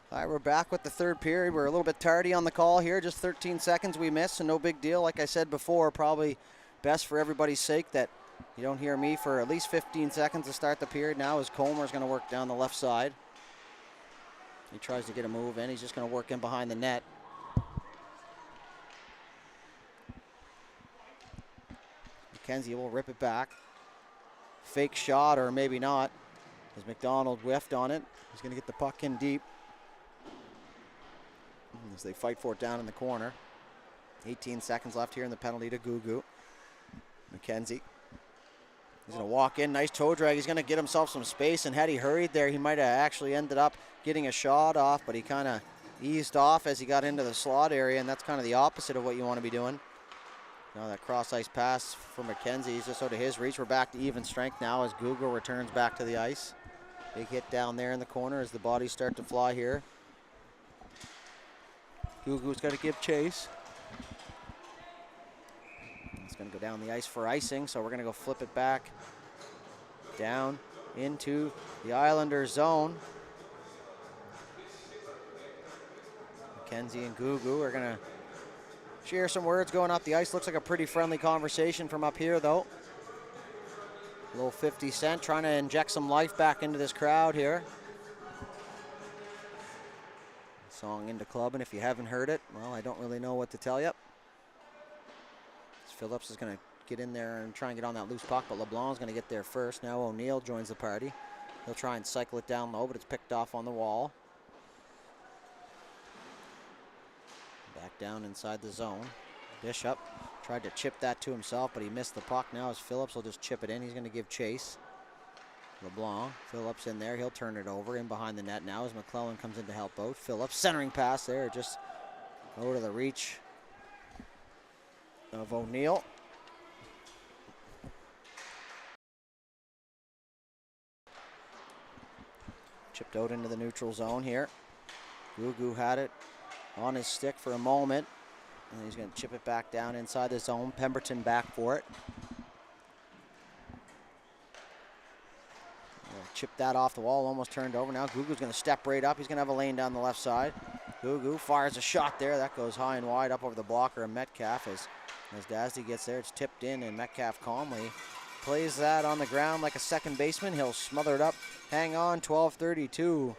All right, we're back with the third period. We're a little bit tardy on the call here. Just 13 seconds we missed, so no big deal. Like I said before, probably best for everybody's sake that you don't hear me for at least 15 seconds to start the period now, as Comer's going to work down the left side. He tries to get a move in. He's just going to work in behind the net. McKenzie will rip it back. Fake shot, or maybe not, as McDonald whiffed on it. He's going to get the puck in deep as they fight for it down in the corner. 18 seconds left here in the penalty to Gugu. McKenzie. He's going to walk in. Nice toe drag. He's going to get himself some space, and had he hurried there, he might have actually ended up getting a shot off, but he kind of eased off as he got into the slot area, and that's kind of the opposite of what you want to be doing. Now that cross-ice pass for McKenzie, he's just out of his reach. We're back to even strength now as Gugu returns back to the ice. Big hit down there in the corner as the bodies start to fly here. Gugu's got to give chase. It's going to go down the ice for icing, so we're going to go flip it back down into the Islanders zone. McKenzie and Gugu are going to share some words going up the ice. Looks like a pretty friendly conversation from up here, though. A little 50 Cent trying to inject some life back into this crowd here. Song into club, and if you haven't heard it, well, I don't really know what to tell you. Phillips is going to get in there and try and get on that loose puck, but LeBlanc's going to get there first. Now O'Neill joins the party. He'll try and cycle it down low, but it's picked off on the wall. Back down inside the zone. Bishop tried to chip that to himself, but he missed the puck. Now as Phillips will just chip it in. He's going to give chase. LeBlanc, Phillips in there. He'll turn it over in behind the net now as McClellan comes in to help out. Phillips centering pass there, just over to the reach of O'Neill. Chipped out into the neutral zone here. Gugu had it on his stick for a moment, and he's going to chip it back down inside the zone. Pemberton back for it. Chip that off the wall, almost turned over. Now Gugu's going to step right up. He's going to have a lane down the left side. Gugu fires a shot there. That goes high and wide up over the blocker of Metcalf as Dasty gets there. It's tipped in, and Metcalf calmly plays that on the ground like a second baseman. He'll smother it up. Hang on, 12:32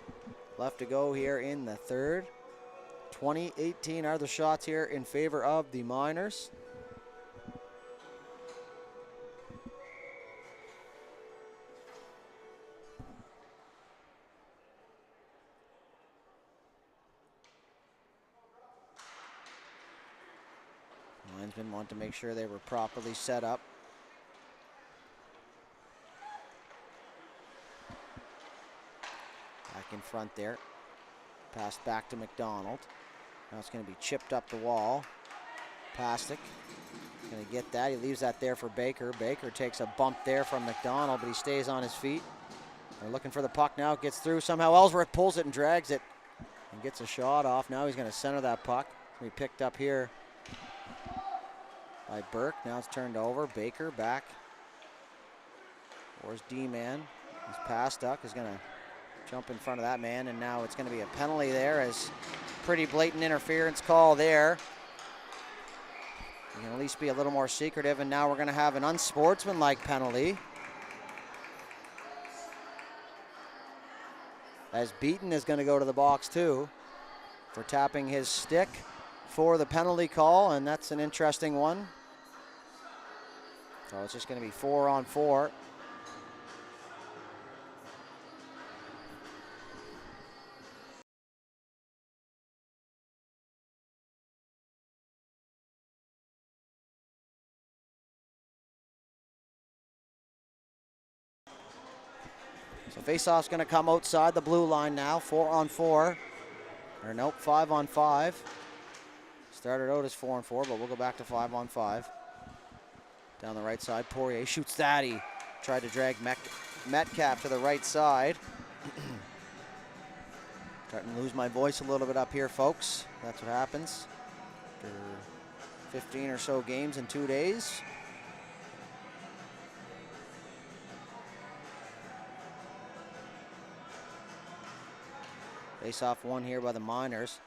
left to go here in the third. 20-18 are the shots here in favor of the Miners. Linesmen want to make sure they were properly set up. Back in front there. Pass back to McDonald. Now it's going to be chipped up the wall. Pastic going to get that. He leaves that there for Baker. Baker takes a bump there from McDonald, but he stays on his feet. They're looking for the puck now. It gets through. Somehow Ellsworth pulls it and drags it and gets a shot off. Now he's going to center that puck. It's going to be picked up here by Burke. Now it's turned over. Baker back. Where's D-man? His pass duck is going to jump in front of that man, and now it's going to be a penalty there, as pretty blatant interference call there. You can at least be a little more secretive, and now we're going to have an unsportsmanlike penalty, as Beaton is going to go to the box too for tapping his stick for the penalty call, and that's an interesting one. So it's just going to be 4-on-4. So face-off's going to come outside the blue line now, 4-on-4. Or nope, 5-on-5. Started out as 4-on-4, but we'll go back to 5-on-5. Down the right side, Poirier shoots that. He tried to drag Metcalf to the right side. Starting to lose my voice a little bit up here, folks. That's what happens after 15 or so games in 2 days. Face off one here by the Miners.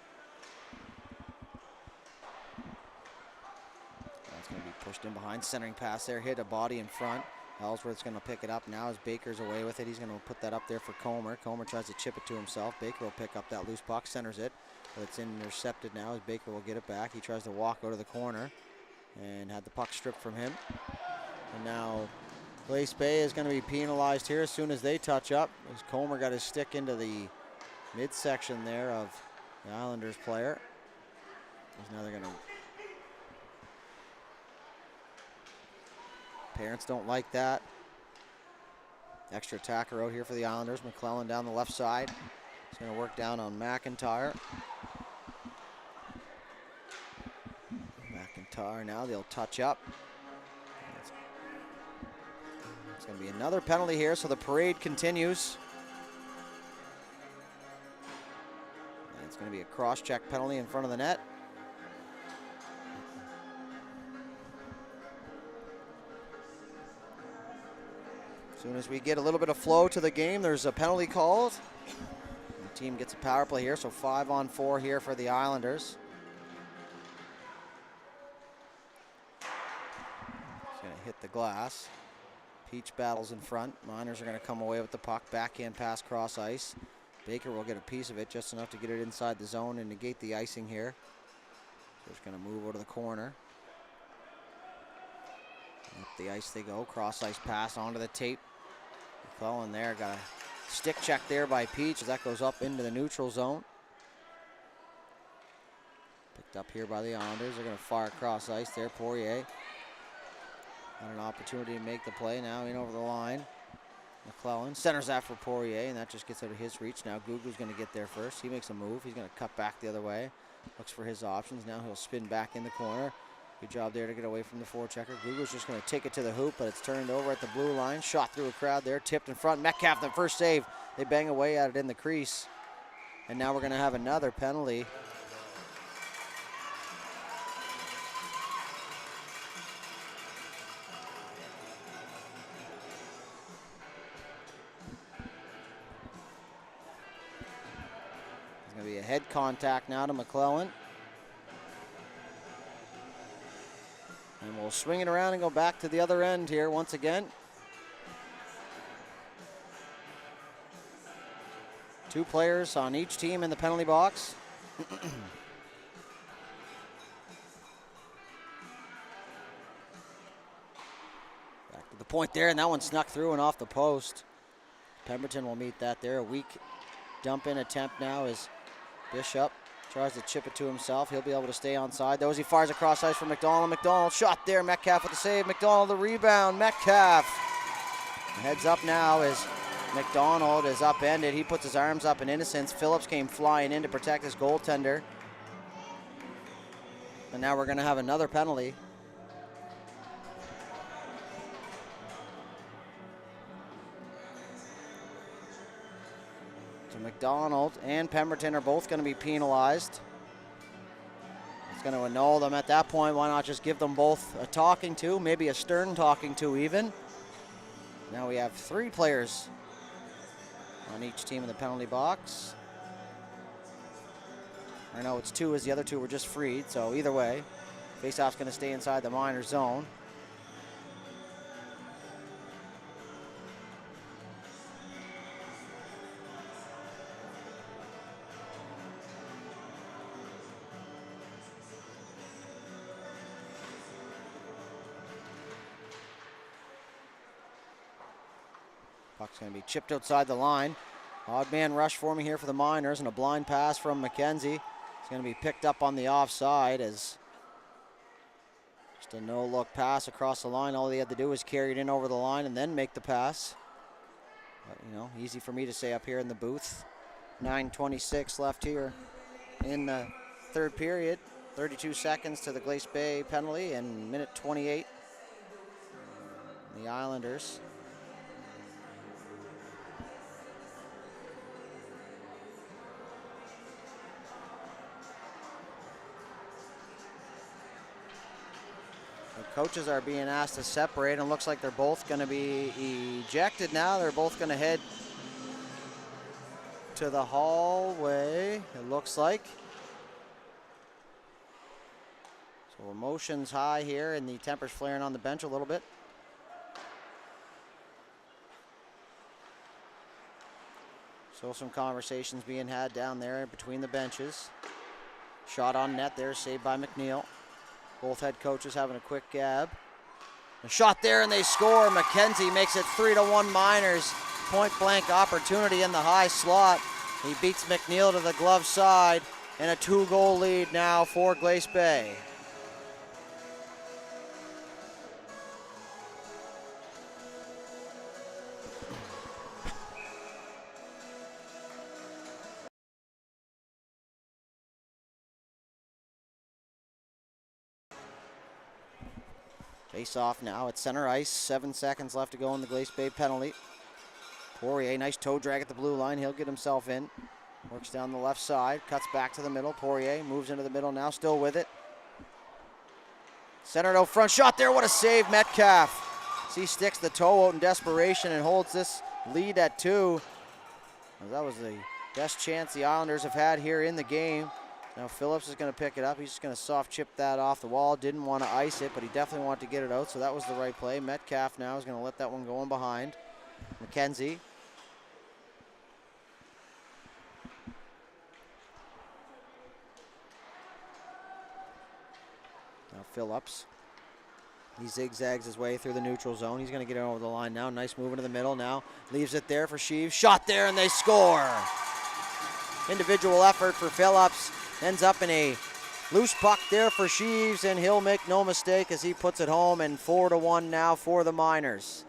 That's going to be pushed in behind. Centering pass there. Hit a body in front. Ellsworth's going to pick it up now as Baker's away with it. He's going to put that up there for Comer. Comer tries to chip it to himself. Baker will pick up that loose puck. Centers it. But it's intercepted now as Baker will get it back. He tries to walk out of the corner and had the puck stripped from him. And now Glace Bay is going to be penalized here as soon as they touch up. As Comer got his stick into the midsection there of the Islanders player. Now they're going to... Parents don't like that. Extra attacker out here for the Islanders. McClellan down the left side. He's going to work down on McIntyre. McIntyre now, they'll touch up. It's going to be another penalty here, so the parade continues. And it's going to be a cross-check penalty in front of the net. As soon as we get a little bit of flow to the game, there's a penalty called. The team gets a power play here, so 5-on-4 here for the Islanders. He's going to hit the glass. Peach battles in front. Miners are going to come away with the puck. Backhand pass cross ice. Baker will get a piece of it, just enough to get it inside the zone and negate the icing here. So it's going to move over to the corner. Up the ice they go. Cross ice pass onto the tape. McClellan there got a stick check there by Peach as that goes up into the neutral zone. Picked up here by the Islanders. They're going to fire cross ice there. Poirier had an opportunity to make the play. Now in over the line. McClellan centers that for Poirier, and that just gets out of his reach. Now Gugu's going to get there first. He makes a move. He's going to cut back the other way. Looks for his options. Now he'll spin back in the corner. Good job there to get away from the forechecker. Gugu's just going to take it to the hoop, but it's turned over at the blue line. Shot through a crowd there. Tipped in front. Metcalf, the first save. They bang away at it in the crease. And now we're going to have another penalty. There's going to be a head contact now to McClellan. And we'll swing it around and go back to the other end here once again. Two players on each team in the penalty box. Back to the point there, and that one snuck through and off the post. Pemberton will meet that there. A weak dump-in attempt now as Bishop tries to chip it to himself. He'll be able to stay onside. Though as he fires across ice for McDonald. McDonald shot there. Metcalf with the save. McDonald the rebound. Metcalf heads up now as McDonald is upended. He puts his arms up in innocence. Phillips came flying in to protect his goaltender. And now we're going to have another penalty. So McDonald and Pemberton are both going to be penalized. It's going to annul them at that point. Why not just give them both a talking to, maybe a stern talking to even. Now we have three players on each team in the penalty box. I know it's two as the other two were just freed, so either way, faceoff's going to stay inside the minor zone. Puck's going to be chipped outside the line. Odd man rush forming here for the Miners, and a blind pass from McKenzie. It's going to be picked up on the offside as just a no-look pass across the line. All he had to do was carry it in over the line and then make the pass. But, you know, easy for me to say up here in the booth. 9:26 left here in the third period. 32 seconds to the Glace Bay penalty and minute 28. The Islanders. Coaches are being asked to separate, and looks like they're both going to be ejected now. They're both going to head to the hallway, it looks like. So emotions high here and the tempers flaring on the bench a little bit. So some conversations being had down there between the benches. Shot on net there, saved by McNeil. Both head coaches having a quick gab. A shot there and they score. McKenzie makes it 3-1 Miners. Point blank opportunity in the high slot. He beats McNeil to the glove side and a 2-goal lead now for Glace Bay. Face off now at center ice. 7 seconds left to go in the Glace Bay penalty. Poirier, nice toe drag at the blue line. He'll get himself in. Works down the left side. Cuts back to the middle. Poirier moves into the middle now. Still with it. Centered out front. Shot there. What a save, Metcalf. He sticks the toe out in desperation and holds this lead at 2. That was the best chance the Islanders have had here in the game. Now Phillips is going to pick it up. He's just going to soft chip that off the wall. Didn't want to ice it, but he definitely wanted to get it out, so that was the right play. Metcalf now is going to let that one go in behind. McKenzie. Now Phillips. He zigzags his way through the neutral zone. He's going to get it over the line now. Nice move into the middle now. Leaves it there for Sheaves. Shot there and they score. Individual effort for Phillips. Ends up in a loose puck there for Sheaves, and he'll make no mistake as he puts it home, and 4-1 now for the Miners.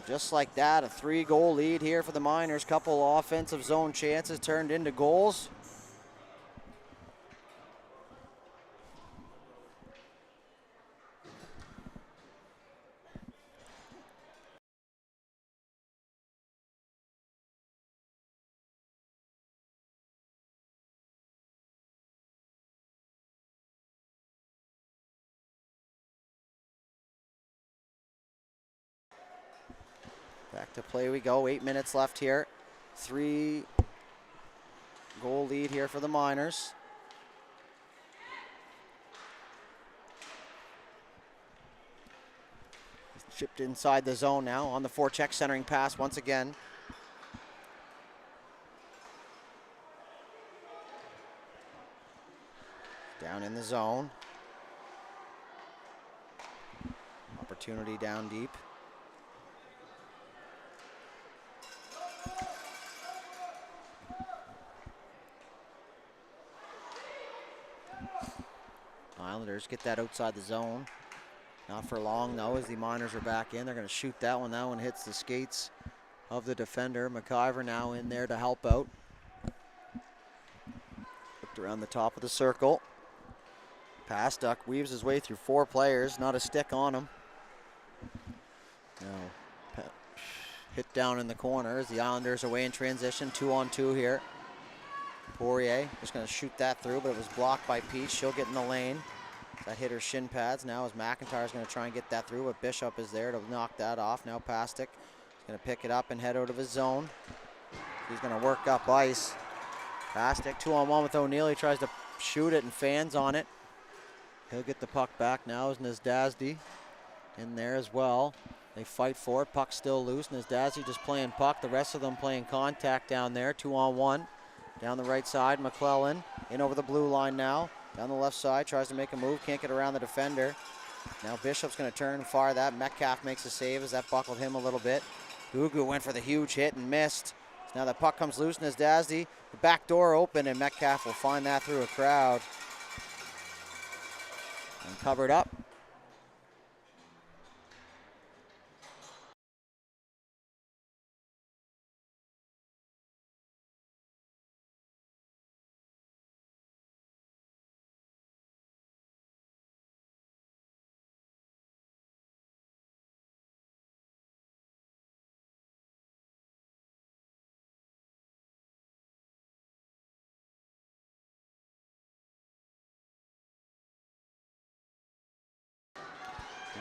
Just like that, a 3-goal lead here for the Miners. Couple offensive zone chances turned into goals. Back to play we go. 8 minutes left here. 3-goal lead here for the Miners. Chipped inside the zone now on the forecheck centering pass once again. Down in the zone. Opportunity down deep. Islanders get that outside the zone. Not for long though, as the Miners are back in. They're going to shoot that one. That one hits the skates of the defender. McIver now in there to help out. Looked around the top of the circle. Pass, Duck weaves his way through 4 players. Not a stick on him. Now, hit down in the corner as the Islanders away in transition. 2-on-2 here. Poirier just going to shoot that through, but it was blocked by Peach. She'll get in the lane. That hit her shin pads now as McIntyre's going to try and get that through, but Bishop is there to knock that off. Now Pastic is going to pick it up and head out of his zone. He's going to work up ice. Pastic 2-on-1 with O'Neill. He tries to shoot it and fans on it. He'll get the puck back now as Nazdazdi in there as well. They fight for it. Puck still loose. Nazdazdi just playing puck. The rest of them playing contact down there. 2-on-1. Down the right side, McClellan in over the blue line now. Down the left side, tries to make a move, can't get around the defender. Now Bishop's going to turn and fire that. Metcalf makes a save as that buckled him a little bit. Gugu went for the huge hit and missed. So now the puck comes loose, and Nazdazdi, the back door open, and Metcalf will find that through a crowd. And covered up.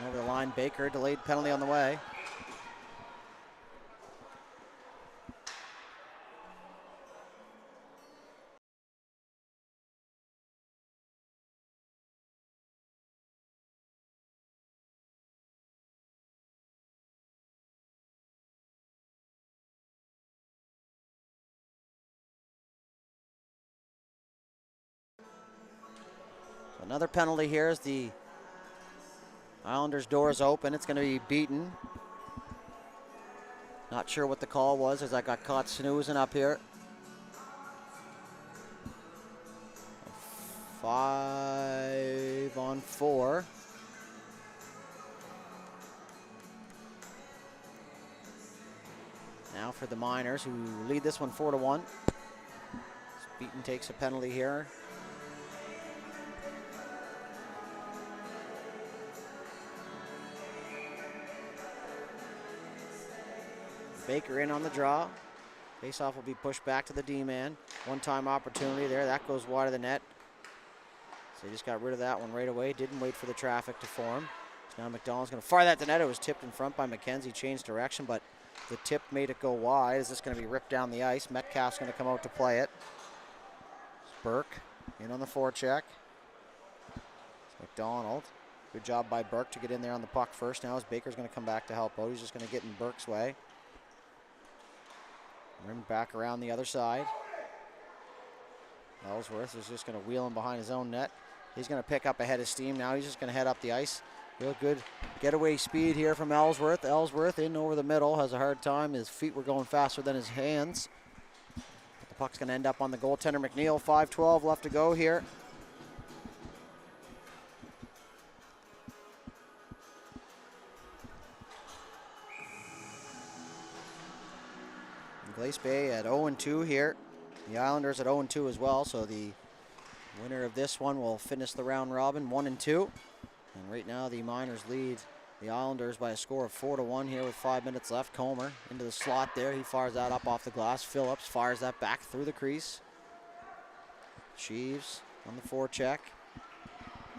Over the line, Baker, delayed penalty on the way. Another penalty here as the Islanders' door is open. It's going to be Beaton. Not sure what the call was as I got caught snoozing up here. 5 on 4. Now for the Miners, who lead this one 4-1. Beaton takes a penalty here. Baker in on the draw. Faceoff will be pushed back to the D-man. One-time opportunity there. That goes wide of the net. So he just got rid of that one right away. Didn't wait for the traffic to form. So now McDonald's going to fire that to net. It was tipped in front by McKenzie. Changed direction, but the tip made it go wide. Is this going to be ripped down the ice? Metcalf's going to come out to play it. Burke in on the forecheck. McDonald. Good job by Burke to get in there on the puck first. Now as Baker's going to come back to help out. He's just going to get in Burke's way. Rim back around the other side. Ellsworth is just going to wheel him behind his own net. He's going to pick up a head of steam. Now he's just going to head up the ice. Real good getaway speed here from Ellsworth. Ellsworth in over the middle, has a hard time. His feet were going faster than his hands. But the puck's going to end up on the goaltender McNeil. 5:12 left to go here. Glace Bay at 0-2 here. The Islanders at 0-2 as well, so the winner of this one will finish the round robin 1-2. And right now the Miners lead the Islanders by a score of 4-1 here with 5 minutes left. Comer into the slot there. He fires that up off the glass. Phillips fires that back through the crease. Sheaves on the forecheck.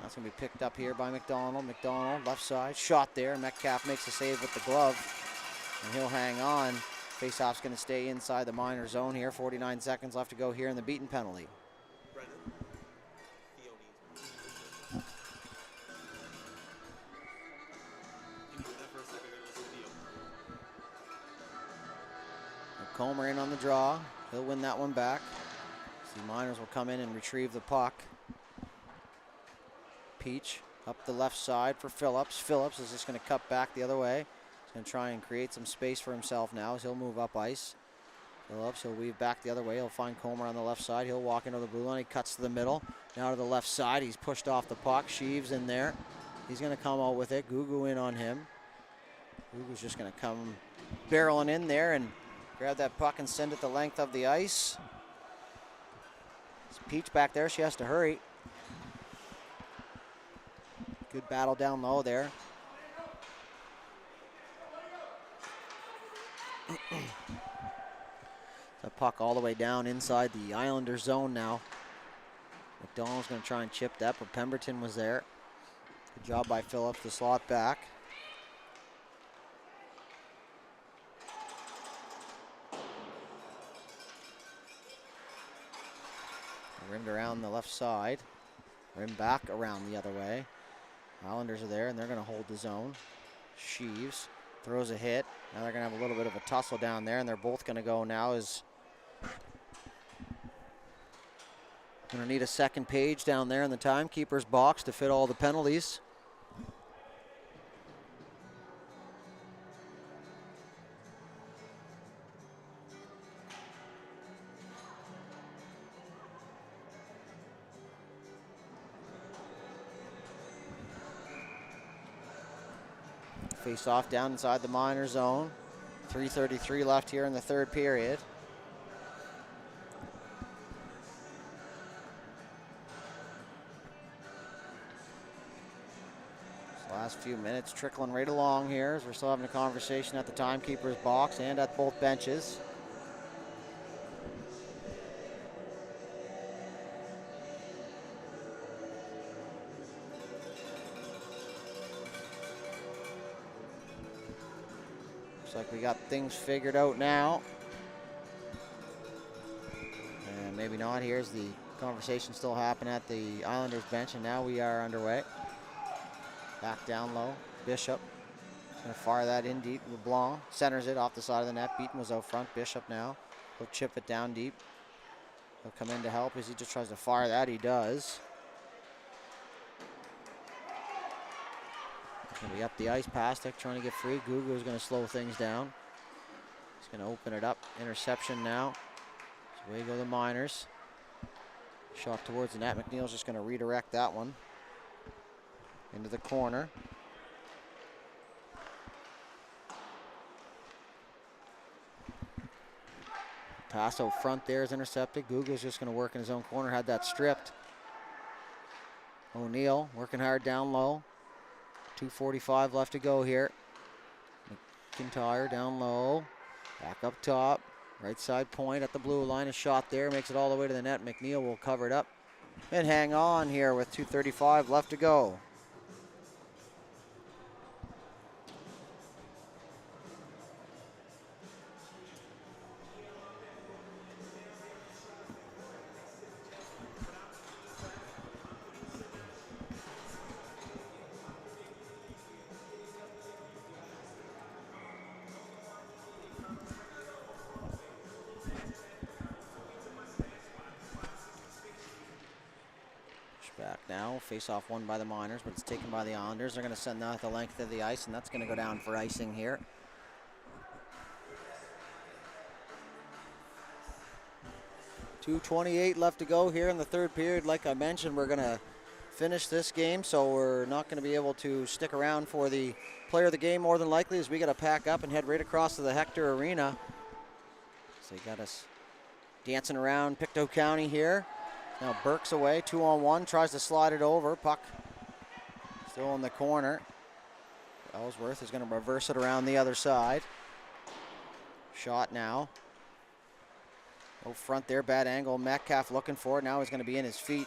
That's going to be picked up here by McDonald. McDonald left side. Shot there. Metcalf makes a save with the glove. And he'll hang on. Faceoff's going to stay inside the Miner zone here. 49 seconds left to go here in the Beaton penalty. Comer in on the draw. He'll win that one back. So the Miners will come in and retrieve the puck. Peach up the left side for Phillips. Phillips is just going to cut back the other way. He's going to try and create some space for himself now as he'll move up ice. Phillips, he'll weave back the other way. He'll find Comer on the left side. He'll walk into the blue line. He cuts to the middle. Now to the left side. He's pushed off the puck. Sheaves in there. He's going to come out with it. Gugu in on him. Gugu's just going to come barreling in there and grab that puck and send it the length of the ice. It's Peach back there. She has to hurry. Good battle down low there. The puck all the way down inside the Islander zone now. McDonald's going to try and chip that, but Pemberton was there. Good job by Phillips to slot back. Rimmed around the left side. Rimmed back around the other way. Islanders are there, and they're going to hold the zone. Sheaves throws a hit. Now they're going to have a little bit of a tussle down there, and they're both going to go now as... Going to need a second page down there in the timekeeper's box to fit all the penalties. Face off down inside the minor zone. 3:33 left here in the third period. Last few minutes trickling right along here as we're still having a conversation at the timekeeper's box and at both benches. like we got things figured out now. And maybe not. Here's the conversation still happening at the Islanders bench, and now we are underway. Back down low. Bishop. Going to fire that in deep. LeBlanc centers it off the side of the net. Beaton was out front. Bishop now. He'll chip it down deep. He'll come in to help as he just tries to fire that. He does. He's going to be up the ice. Pastic trying to get free. Gugu is going to slow things down. He's going to open it up. Interception now. So away go the Miners. Shot towards the net. McNeil's just going to redirect that one into the corner. Pass out front there is intercepted. Gugu's just going to work in his own corner. Had that stripped. O'Neill working hard down low. 2:45 left to go here. McIntyre down low. Back up top. Right side point at the blue line. A shot there. Makes it all the way to the net. McNeil will cover it up and hang on here with 2:35 left to go. Back now, face-off won by the Miners, but it's taken by the Islanders. They're going to send that the length of the ice, and that's going to go down for icing here. .228 left to go here in the third period. Like I mentioned, we're going to finish this game, so we're not going to be able to stick around for the player of the game more than likely, as we got to pack up and head right across to the Hector Arena. So they got us dancing around Pictou County here. Now Burke's away, 2-on-1, tries to slide it over. Puck still in the corner. Ellsworth is going to reverse it around the other side. Shot now. Go front there, bad angle. Metcalf looking for it. Now he's going to be in his feet.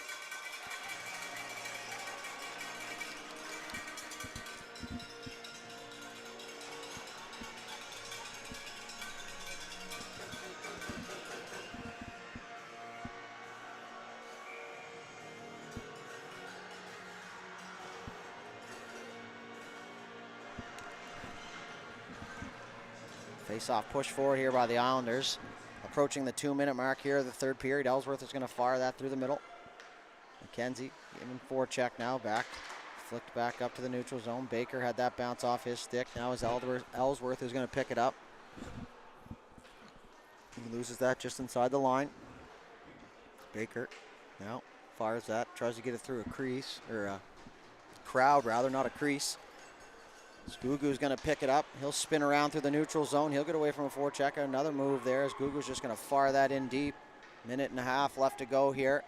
Face-off push forward here by the Islanders. Approaching the 2-minute mark here of the third period. Ellsworth is going to fire that through the middle. McKenzie giving forecheck now. Back. Flicked back up to the neutral zone. Baker had that bounce off his stick. Now is Ellsworth who's going to pick it up. He loses that just inside the line. Baker now fires that. Tries to get it through a crease. Or a crowd rather, not a crease. Gugu's going to pick it up. He'll spin around through the neutral zone. He'll get away from a forecheck. Another move there as Gugu's just going to fire that in deep. Minute and a half left to go here.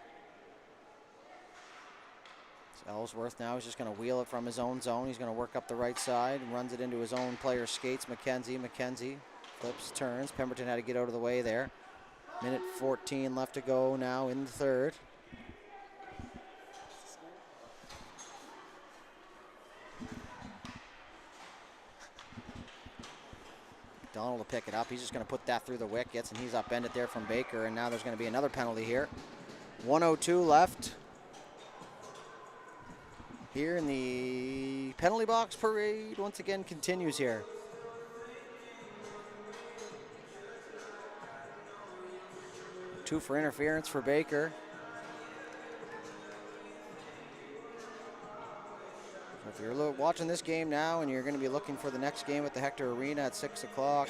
So Ellsworth now is just going to wheel it from his own zone. He's going to work up the right side and runs it into his own player's skates. McKenzie flips, turns. Pemberton had to get out of the way there. Minute 14 left to go now in the third. Donald will pick it up. He's just going to put that through the wickets, and he's upended there from Baker, and now there's going to be another penalty here. 1:02 left. Here in the penalty box, parade once again continues here. Two for interference for Baker. If you're watching this game now and you're going to be looking for the next game at the Hector Arena at 6 o'clock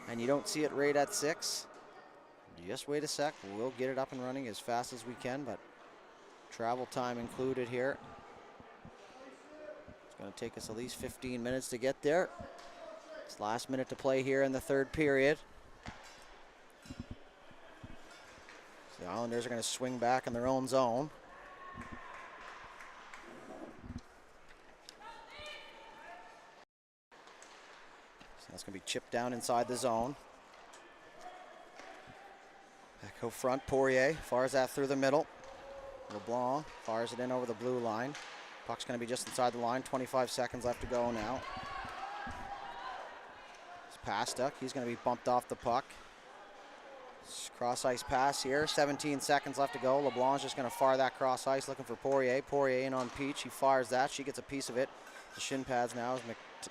and you don't see it right at 6, just wait a sec. We'll get it up and running as fast as we can, but travel time included here. It's going to take us at least 15 minutes to get there. It's last minute to play here in the third period. So the Islanders are going to swing back in their own zone. That's going to be chipped down inside the zone. Back out front, Poirier fires that through the middle. LeBlanc fires it in over the blue line. Puck's going to be just inside the line. 25 seconds left to go now. As Pastuk, he's going to be bumped off the puck. Cross ice pass here, 17 seconds left to go. LeBlanc's just going to fire that cross ice, looking for Poirier. Poirier in on Peach, he fires that, she gets a piece of it. The shin pads now is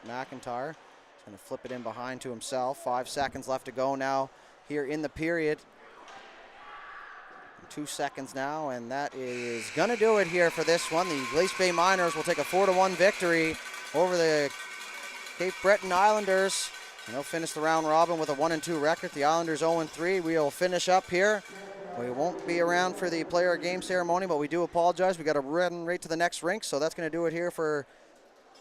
McIntyre. He's going to flip it in behind to himself. 5 seconds left to go now here in the period. 2 seconds now, and that is going to do it here for this one. The Glace Bay Miners will take a 4-1 victory over the Cape Breton Islanders. And they'll finish the round robin with a 1-2 record. The Islanders 0-3. We'll finish up here. We won't be around for the player game ceremony, but we do apologize. We got to run right to the next rink, so that's going to do it here for